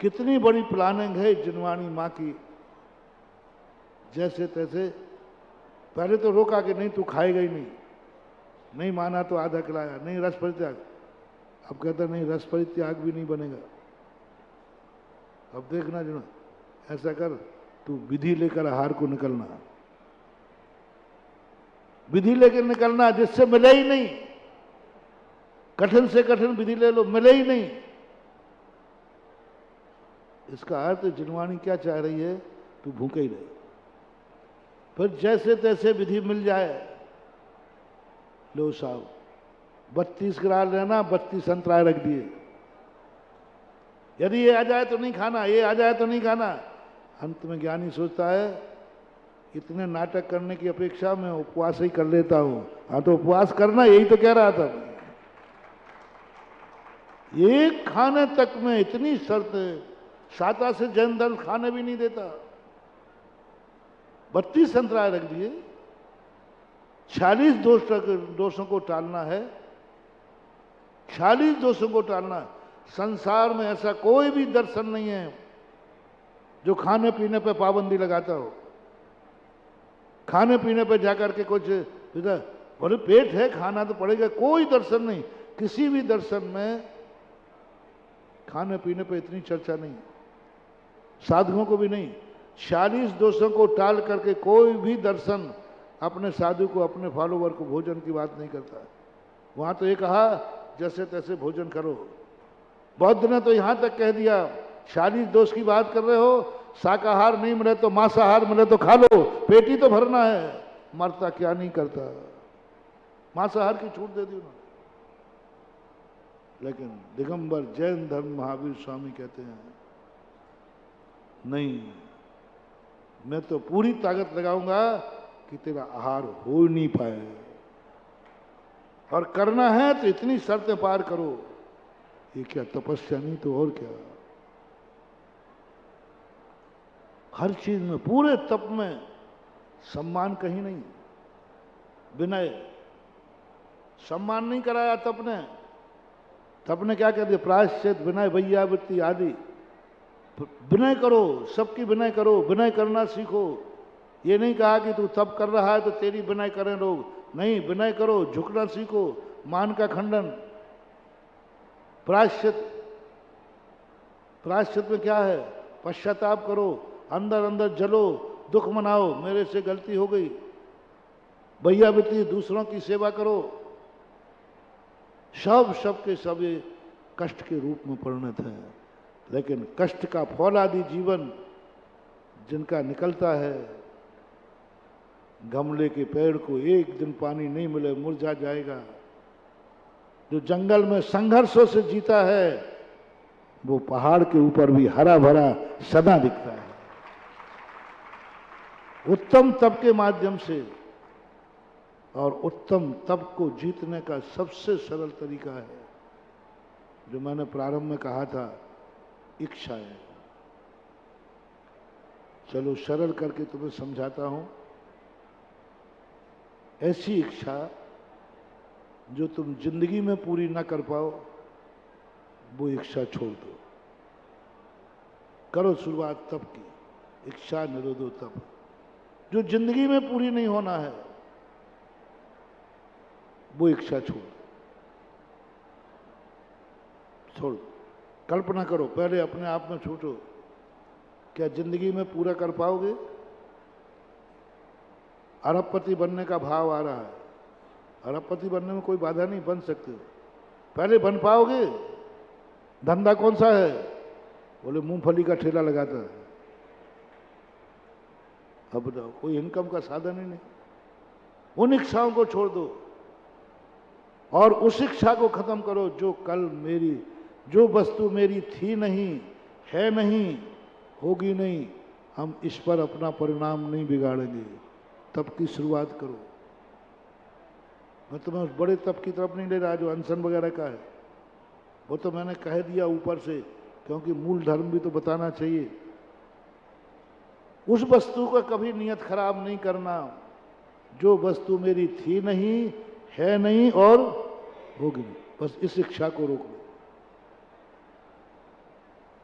कितनी बड़ी प्लानिंग है जिनवाणी माँ की। जैसे तैसे पहले तो रोका कि नहीं तू खाएगा ही नहीं, नहीं माना तो आधा खिलाया, नहीं रस परित्याग। अब कहता नहीं रस परित्याग भी नहीं बनेगा। अब देखना जो ऐसा कर, तू विधि लेकर आहार को निकलना, विधि लेकर निकलना जिससे मिले ही नहीं। कठिन से कठिन विधि ले लो, मिले ही नहीं। इसका अर्थ जिनवाणी क्या चाह रही है, तू भूखे ही रहे। फिर जैसे तैसे विधि मिल जाए, लो साहब 32 ग्राम लेना, 32 संतराय रख दिए। यदि ये आ जाए तो नहीं खाना, ये आ जाए तो नहीं खाना। अंत में ज्ञानी सोचता है इतने नाटक करने की अपेक्षा में उपवास ही कर लेता हूं। हाँ तो उपवास करना, यही तो कह रहा था। एक खाने तक में इतनी शर्त है, साता से जैन धर्म खाने भी नहीं देता। 32 संतराय रख दिए। 46 दोषों को टालना है, 46 दोषों को टालना। संसार में ऐसा कोई भी दर्शन नहीं है जो खाने पीने पे पाबंदी लगाता हो। खाने पीने पे जाकर के कुछ बोले पेट है खाना तो पड़ेगा, कोई दर्शन नहीं। किसी भी दर्शन में खाने पीने पे इतनी चर्चा नहीं, साधुओं को भी नहीं। 46 दोषों को टाल करके कोई भी दर्शन अपने साधु को, अपने फॉलोवर को भोजन की बात नहीं करता। वहां तो ये कहा जैसे तैसे भोजन करो। बौद्ध ने तो यहां तक कह दिया 46 दोष की बात कर रहे हो, शाकाहार नहीं मिले तो मांसाहार मिले तो खा लो, पेट ही तो भरना है, मरता क्या नहीं करता। मांसाहार की छूट दे दी उन्होंने। लेकिन दिगंबर जैन धर्म महावीर स्वामी कहते हैं नहीं, मैं तो पूरी ताकत लगाऊंगा कि तेरा आहार हो नहीं पाए, और करना है तो इतनी शर्तें पार करो। ये क्या तपस्या नहीं तो और क्या। हर चीज में, पूरे तप में सम्मान कहीं नहीं, विनय। सम्मान नहीं कराया तप ने। तप ने क्या कह दिया, प्रायश्चित, विनय, वैयावृत्ति आदि। विनय करो, सबकी विनय करो, विनय करना सीखो। ये नहीं कहा कि तू तप कर रहा है तो तेरी विनय करें लोग, नहीं, विनय करो, झुकना सीखो, मान का खंडन। प्रायश्चित, प्रायश्चित में क्या है, पश्चाताप करो, अंदर अंदर जलो, दुख मनाओ, मेरे से गलती हो गई। वैयावृत्ति, दूसरों की सेवा करो। सब के सब ये कष्ट के रूप में परिणत है। लेकिन कष्ट का फौलादी जीवन जिनका निकलता है, गमले के पेड़ को एक दिन पानी नहीं मिले मुरझा जाएगा। जो जंगल में संघर्षों से जीता है, वो पहाड़ के ऊपर भी हरा भरा सदा दिखता है। उत्तम तप के माध्यम से, और उत्तम तप को जीतने का सबसे सरल तरीका है जो मैंने प्रारंभ में कहा था, इच्छा है। चलो सरल करके तुम्हें समझाता हूं। ऐसी इच्छा जो तुम जिंदगी में पूरी ना कर पाओ, वो इच्छा छोड़ दो। करो शुरुआत तप की, इच्छा निरोधो तप। जो जिंदगी में पूरी नहीं होना है, वो इच्छा छोड़। कल्पना करो, पहले अपने आप में सोचो, क्या जिंदगी में पूरा कर पाओगे? अरबपति बनने का भाव आ रहा है। अरबपति बनने में कोई बाधा नहीं, बन सकते हो। पहले बन पाओगे? धंधा कौन सा है? बोले मूंगफली का ठेला लगाता है। अब बताओ, कोई इनकम का साधन ही नहीं। उन इच्छाओं को छोड़ दो और उस इच्छा को खत्म करो जो कल मेरी, जो वस्तु मेरी थी नहीं, है नहीं, होगी नहीं, हम इस पर अपना परिणाम नहीं बिगाड़ेंगे। तप की शुरुआत करो। मैं तुम्हें उस बड़े तप की तरफ नहीं ले रहा जो अनशन वगैरह का है, वो तो मैंने कह दिया ऊपर से, क्योंकि मूल धर्म भी तो बताना चाहिए। उस वस्तु का कभी नियत खराब नहीं करना जो वस्तु मेरी थी नहीं, है नहीं और होगी नहीं। बस इस इच्छा को रोक लो।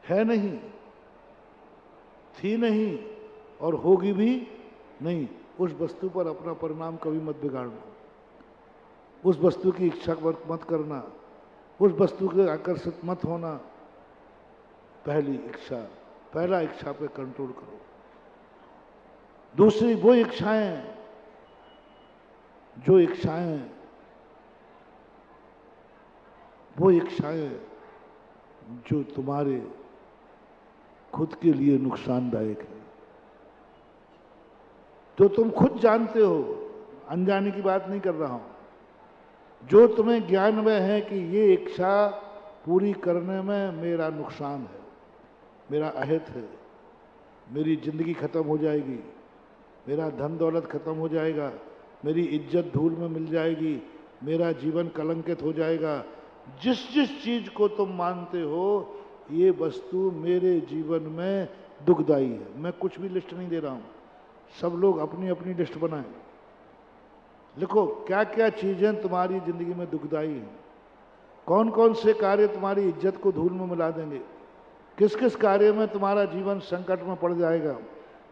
है नहीं, थी नहीं और होगी भी नहीं। उस वस्तु पर अपना परिणाम कभी मत बिगाड़ना, उस वस्तु की इच्छा मत करना, उस वस्तु के आकर्षित मत होना। पहला इच्छा पे कंट्रोल करो। दूसरी वो इच्छाएं जो तुम्हारे खुद के लिए नुकसानदायक है, तो तुम खुद जानते हो, अनजाने की बात नहीं कर रहा हूं, जो तुम्हें ज्ञान में है कि ये इच्छा पूरी करने में मेरा नुकसान है, मेरा अहित है, मेरी जिंदगी खत्म हो जाएगी, मेरा धन दौलत खत्म हो जाएगा, मेरी इज्जत धूल में मिल जाएगी, मेरा जीवन कलंकित हो जाएगा। जिस जिस चीज को तुम मानते हो ये वस्तु मेरे जीवन में दुखदाई है। मैं कुछ भी लिस्ट नहीं दे रहा हूं, सब लोग अपनी अपनी लिस्ट बनाएं। लिखो क्या क्या चीजें तुम्हारी जिंदगी में दुखदाई हैं, कौन कौन से कार्य तुम्हारी इज्जत को धूल में मिला देंगे, किस किस कार्य में तुम्हारा जीवन संकट में पड़ जाएगा,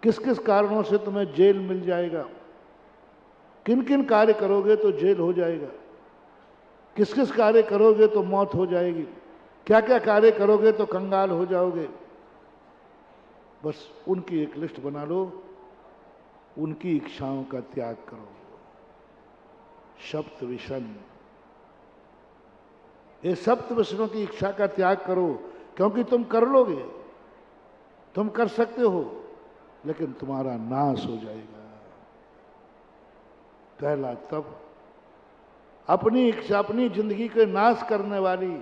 किस किस कारणों से तुम्हें जेल मिल जाएगा, किन किन कार्य करोगे तो जेल हो जाएगा, किस किस कार्य करोगे तो मौत हो जाएगी, क्या क्या कार्य करोगे तो कंगाल हो जाओगे। बस उनकी एक लिस्ट बना लो, उनकी इच्छाओं का त्याग करो। सप्त विषण, ये सप्त विषणों की इच्छा का त्याग करो, क्योंकि तुम कर लोगे, तुम कर सकते हो, लेकिन तुम्हारा नाश हो जाएगा। पहला तप, अपनी इच्छा, अपनी जिंदगी के नाश करने वाली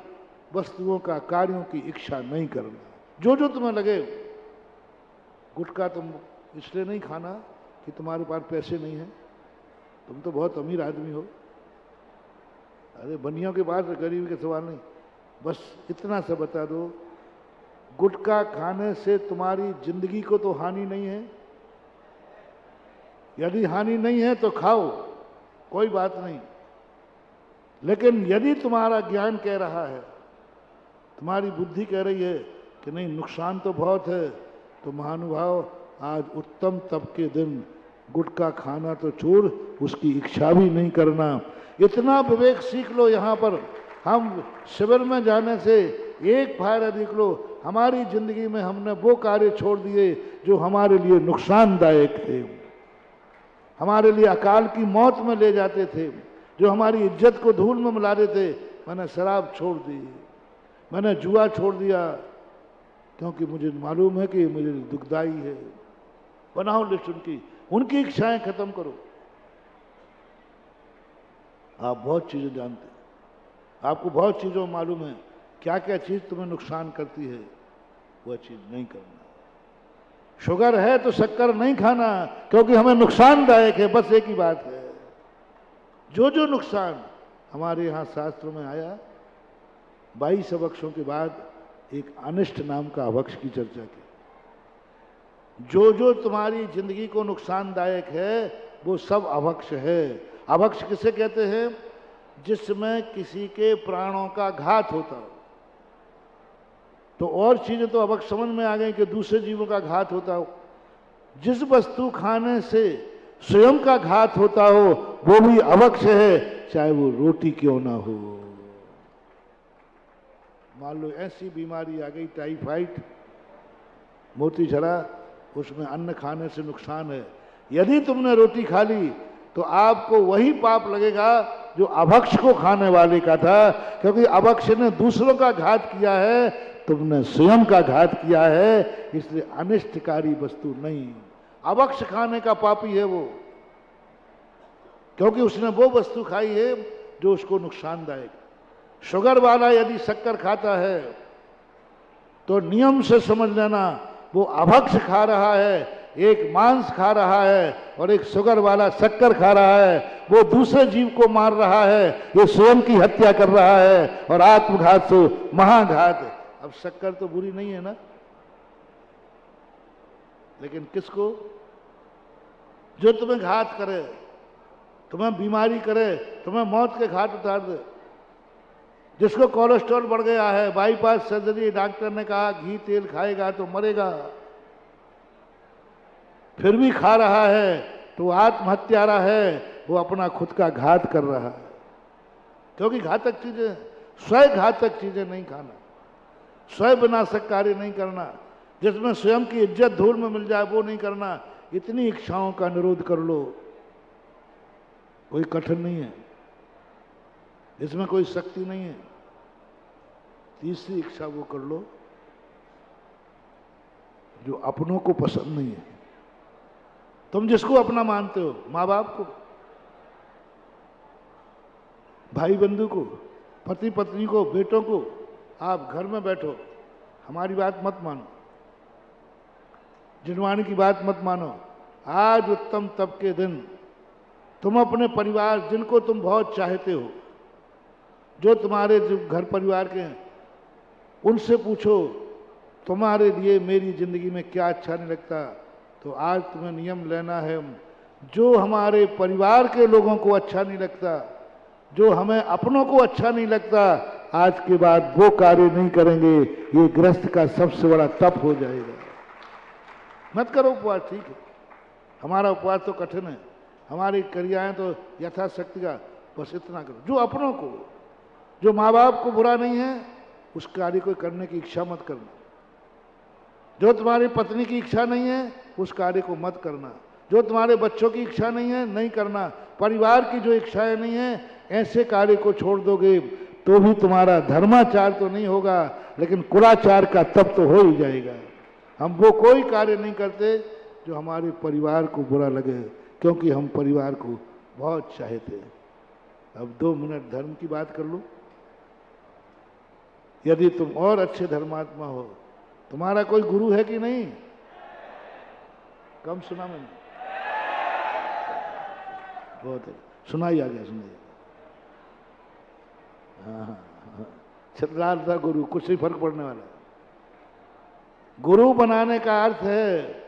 वस्तुओं का, कार्यों की इच्छा नहीं करना। जो जो तुम्हें लगे, गुटखा तुम इसलिए नहीं खाना कि तुम्हारे पास पैसे नहीं है, तुम तो बहुत अमीर आदमी हो। अरे बनियों के पास गरीबी का सवाल नहीं, बस इतना सा बता दो, गुटखा खाने से तुम्हारी जिंदगी को तो हानि नहीं है। यदि हानि नहीं है तो खाओ, कोई बात नहीं, लेकिन यदि तुम्हारा ज्ञान कह रहा है, तुम्हारी बुद्धि कह रही है कि नहीं नुकसान तो बहुत है, तो महानुभाव आज उत्तम तप के दिन गुटखा खाना तो छोड़, उसकी इच्छा भी नहीं करना। इतना विवेक सीख लो। यहाँ पर हम शिविर में जाने से एक फायदा देख लो, हमारी जिंदगी में हमने वो कार्य छोड़ दिए जो हमारे लिए नुकसानदायक थे, हमारे लिए अकाल की मौत में ले जाते थे, जो हमारी इज्जत को धूल में मिला देते। मैंने शराब छोड़ दी, मैंने जुआ छोड़ दिया, क्योंकि मुझे मालूम है कि ये मुझे दुखदाई है। बनाओ लिस्ट उनकी इच्छाएं खत्म करो। आप बहुत चीजें जानते हैं, आपको बहुत चीजों मालूम है क्या क्या चीज तुम्हें नुकसान करती है, वह चीज नहीं करना। शुगर है तो शक्कर नहीं खाना, क्योंकि हमें नुकसानदायक है। बस एक ही बात है, जो जो नुकसान हमारे यहाँ शास्त्र में आया, 22 अवक्षों के बाद एक अनिष्ट नाम का अवक्ष की चर्चा की। जो जो तुम्हारी जिंदगी को नुकसानदायक है वो सब अवक्ष है। अवक्ष किसे कहते हैं? जिसमें किसी के प्राणों का घात होता हो। तो और चीजें तो अवक्ष समझ में आ गई कि दूसरे जीवों का घात होता हो। जिस वस्तु खाने से स्वयं का घात होता हो वो भी अवक्ष है, चाहे वो रोटी क्यों ना हो। मान लो ऐसी बीमारी आ गई टाइफाइड, मोती झरा, उसमें अन्न खाने से नुकसान है। यदि तुमने रोटी खा ली तो आपको वही पाप लगेगा जो अभक्ष को खाने वाले का था, क्योंकि अभक्ष ने दूसरों का घात किया है, तुमने स्वयं का घात किया है। इसलिए अनिष्टकारी वस्तु नहीं, अभक्ष खाने का पापी है वो, क्योंकि उसने वो वस्तु खाई है जो उसको नुकसानदायक। शुगर वाला यदि शक्कर खाता है तो नियम से समझ लेना वो अभक्ष खा रहा है, एक मांस खा रहा है, और एक शुगर वाला शक्कर खा रहा है। वो दूसरे जीव को मार रहा है, ये स्वयं की हत्या कर रहा है, और आत्मघात से महाघात है। अब शक्कर तो बुरी नहीं है ना, लेकिन किसको? जो तुम्हें घात करे, तुम्हें बीमारी करे, तुम्हें मौत के घाट उतार दे। जिसको कोलेस्ट्रॉल बढ़ गया है, बाईपास सर्जरी, डॉक्टर ने कहा घी तेल खाएगा तो मरेगा, फिर भी खा रहा है तो आत्महत्यारा है, वो अपना खुद का घात कर रहा है। क्योंकि घातक चीजें, स्वयं घातक चीजें नहीं खाना, स्वयं विनाशक कार्य नहीं करना, जिसमें स्वयं की इज्जत धूल में मिल जाए वो नहीं करना। इतनी इच्छाओं का निरोध कर लो, कोई कठिन नहीं है, इसमें कोई शक्ति नहीं है। तीसरी इच्छा वो कर लो जो अपनों को पसंद नहीं है। तुम जिसको अपना मानते हो, माँ बाप को, भाई बंधु को, पति पत्नी को, बेटों को, आप घर में बैठो, हमारी बात मत मानो, जिनवाणी की बात मत मानो। आज उत्तम तप के दिन तुम अपने परिवार, जिनको तुम बहुत चाहते हो, जो तुम्हारे जो घर परिवार के हैं, उनसे पूछो तुम्हारे लिए मेरी जिंदगी में क्या अच्छा नहीं लगता। तो आज तुम्हें नियम लेना है, जो हमारे परिवार के लोगों को अच्छा नहीं लगता, जो हमें अपनों को अच्छा नहीं लगता, आज के बाद वो कार्य नहीं करेंगे। ये गृहस्थ का सबसे बड़ा तप हो जाएगा। मत करो उपवास, ठीक है, हमारा उपवास तो कठिन है, हमारी क्रियाएं तो यथाशक्ति का, बस इतना करो। जो अपनों को, जो माँ बाप को बुरा नहीं है, उस कार्य को करने की इच्छा मत करना। जो तुम्हारी पत्नी की इच्छा नहीं है, उस कार्य को मत करना। जो तुम्हारे बच्चों की इच्छा नहीं है, नहीं करना। परिवार की जो इच्छाएं नहीं है, ऐसे कार्य को छोड़ दोगे तो भी तुम्हारा धर्माचार तो नहीं होगा, लेकिन कुलाचार का तप तो हो ही जाएगा। हम वो कोई कार्य नहीं करते जो हमारे परिवार को बुरा लगे, क्योंकि हम परिवार को बहुत चाहते हैं। अब 2 मिनट धर्म की बात कर लो। यदि तुम और अच्छे धर्मात्मा हो, तुम्हारा कोई गुरु है कि नहीं? कम सुना मैंने, बहुत है, सुनाई आ गया, सुनाई। हाँ, छतराल था गुरु, कुछ नहीं फर्क पड़ने वाला। गुरु बनाने का अर्थ है,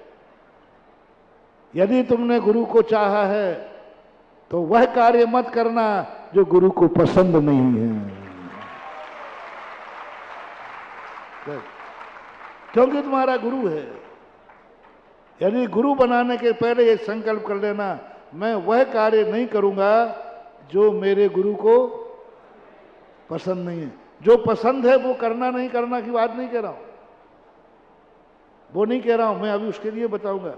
यदि तुमने गुरु को चाहा है तो वह कार्य मत करना जो गुरु को पसंद नहीं है, क्योंकि तुम्हारा गुरु है। यदि गुरु बनाने के पहले ये संकल्प कर लेना, मैं वह कार्य नहीं करूंगा जो मेरे गुरु को पसंद नहीं है। जो पसंद है वो करना, नहीं करना की बात नहीं कह रहा हूं, वो नहीं कह रहा हूं मैं, अभी उसके लिए बताऊंगा।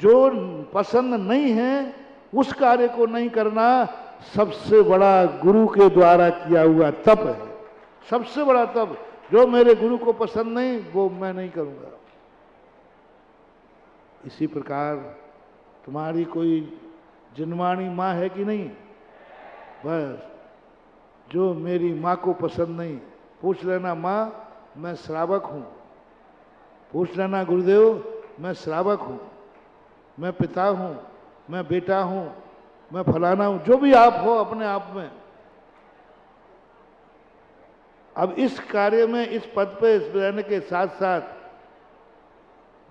जो पसंद नहीं है उस कार्य को नहीं करना सबसे बड़ा गुरु के द्वारा किया हुआ तप है, सबसे बड़ा तप। जो मेरे गुरु को पसंद नहीं वो मैं नहीं करूंगा। इसी प्रकार तुम्हारी कोई जिनवाणी माँ है कि नहीं? बस जो मेरी माँ को पसंद नहीं, पूछ लेना माँ मैं श्रावक हूँ, पूछ लेना गुरुदेव मैं श्रावक हूँ, मैं पिता हूँ, मैं बेटा हूँ, मैं फलाना हूँ, जो भी आप हो अपने आप में। अब इस कार्य में, इस पद पे रहने के साथ साथ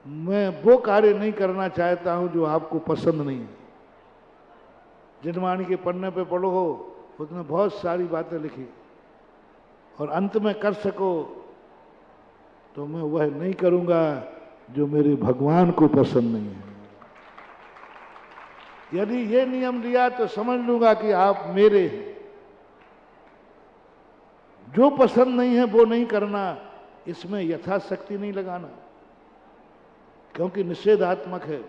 मैं वो कार्य नहीं करना चाहता हूं जो आपको पसंद नहीं है। जिनवाणी के पन्ने पे पढ़ो हो, उसमें बहुत सारी बातें लिखी, और अंत में कर सको तो मैं वह नहीं करूंगा जो मेरे भगवान को पसंद नहीं है। यदि ये नियम लिया तो समझ लूंगा कि आप मेरे हैं। जो पसंद नहीं है वो नहीं करना, इसमें यथाशक्ति नहीं लगाना, क्योंकि निषेधात्मक है।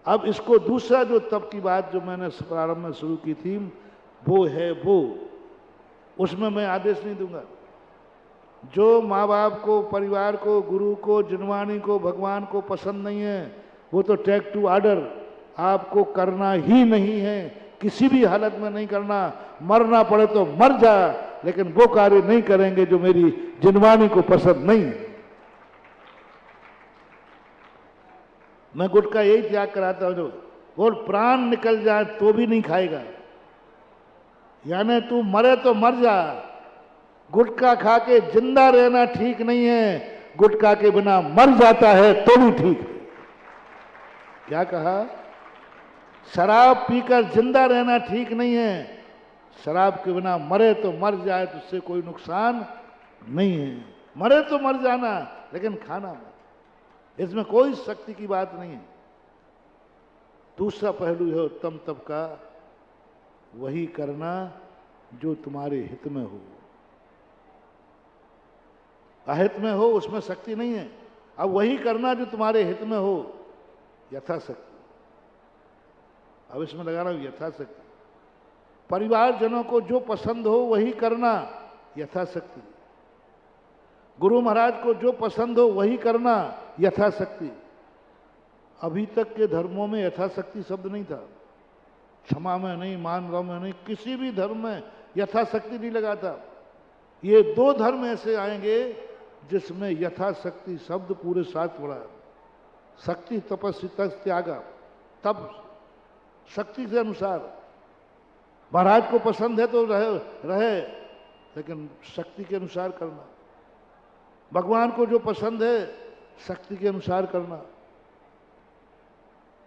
अब इसको दूसरा जो तप की बात जो मैंने प्रारंभ में शुरू की थी, वो है वो, उसमें मैं आदेश नहीं दूंगा। जो माँ बाप को, परिवार को, गुरु को, जिनवाणी को, भगवान को पसंद नहीं है, वो तो टेक टू ऑर्डर, आपको करना ही नहीं है, किसी भी हालत में नहीं करना। मरना पड़े तो मर जा, लेकिन वो कार्य नहीं करेंगे जो मेरी जिनवाणी को पसंद नहीं। मैं गुटखा यही त्याग कराता हूं, जो बोल प्राण निकल जाए तो भी नहीं खाएगा, यानी तू मरे तो मर जा। गुटखा खा के जिंदा रहना ठीक नहीं है, गुटखा के बिना मर जाता है तो भी ठीक है। क्या कहा? शराब पीकर जिंदा रहना ठीक नहीं है, शराब के बिना मरे तो मर जाए तो उससे कोई नुकसान नहीं है। मरे तो मर जाना, लेकिन खाना मत। इसमें कोई शक्ति की बात नहीं है। दूसरा पहलू है उत्तम तप का, वही करना जो तुम्हारे हित में हो। अहित में हो उसमें शक्ति नहीं है। अब वही करना जो तुम्हारे हित में हो, यथाशक्ति। अब इसमें लगाना यथाशक्ति। परिवारजनों को जो पसंद हो वही करना, यथाशक्ति। गुरु महाराज को जो पसंद हो वही करना, यथाशक्ति। अभी तक के धर्मों में यथाशक्ति शब्द नहीं था। क्षमा में नहीं, मानव में नहीं, किसी भी धर्म में यथाशक्ति नहीं लगा था। ये दो धर्म ऐसे आएंगे जिसमें यथाशक्ति शब्द पूरे साथ पड़ा है। शक्ति तपस्वी त्यागा, तब शक्ति के अनुसार। महाराज को पसंद है तो रहे, लेकिन शक्ति के अनुसार करना। भगवान को जो पसंद है शक्ति के अनुसार करना।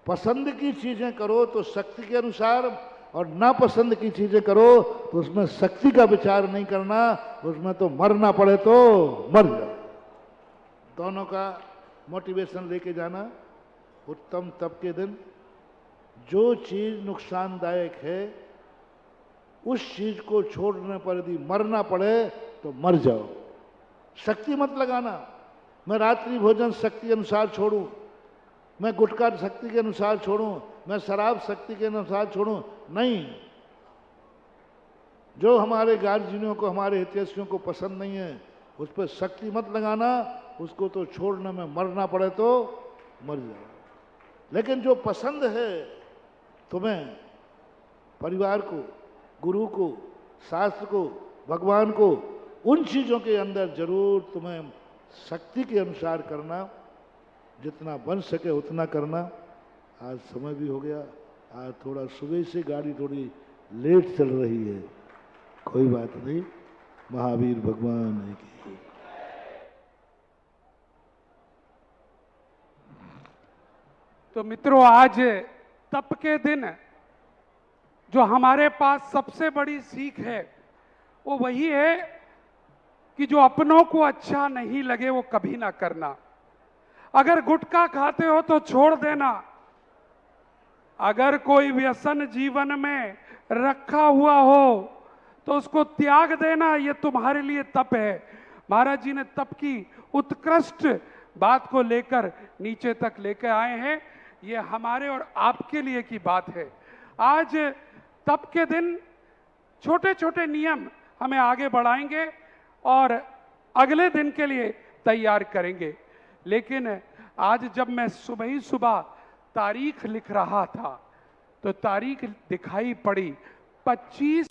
पसंद की चीजें करो तो शक्ति के अनुसार, और नापसंद की चीजें करो तो उसमें शक्ति का विचार नहीं करना। उसमें तो मरना पड़े तो मर जाओ। दोनों का मोटिवेशन लेके जाना। उत्तम तप के दिन जो चीज नुकसानदायक है उस चीज को छोड़ने पर यदि मरना पड़े तो मर जाओ। शक्ति मत लगाना, मैं रात्रि भोजन शक्ति के अनुसार छोड़ूं, मैं गुटखा शक्ति के अनुसार छोड़ूं, मैं शराब शक्ति के अनुसार छोड़ूं। नहीं, जो हमारे गार्जियनों को, हमारे हितैषियों को पसंद नहीं है उस पर शक्ति मत लगाना। उसको तो छोड़ने में मरना पड़े तो मर जाओ। लेकिन जो पसंद है तुम्हें, परिवार को, गुरु को, शास्त्र को, भगवान को, उन चीजों के अंदर जरूर तुम्हें शक्ति के अनुसार करना। जितना बन सके उतना करना। आज समय भी हो गया, आज थोड़ा सुबह से गाड़ी थोड़ी लेट चल रही है, कोई बात नहीं। महावीर भगवान की। तो मित्रों, आज तप के दिन जो हमारे पास सबसे बड़ी सीख है वो वही है कि जो अपनों को अच्छा नहीं लगे वो कभी ना करना। अगर गुटखा खाते हो तो छोड़ देना। अगर कोई व्यसन जीवन में रखा हुआ हो तो उसको त्याग देना। ये तुम्हारे लिए तप है। महाराज जी ने तप की उत्कृष्ट बात को लेकर नीचे तक लेकर आए हैं। ये हमारे और आपके लिए की बात है। आज तप के दिन छोटे छोटे नियम हमें आगे बढ़ाएंगे और अगले दिन के लिए तैयार करेंगे। लेकिन आज जब मैं सुबह ही सुबह तारीख लिख रहा था तो तारीख दिखाई पड़ी 25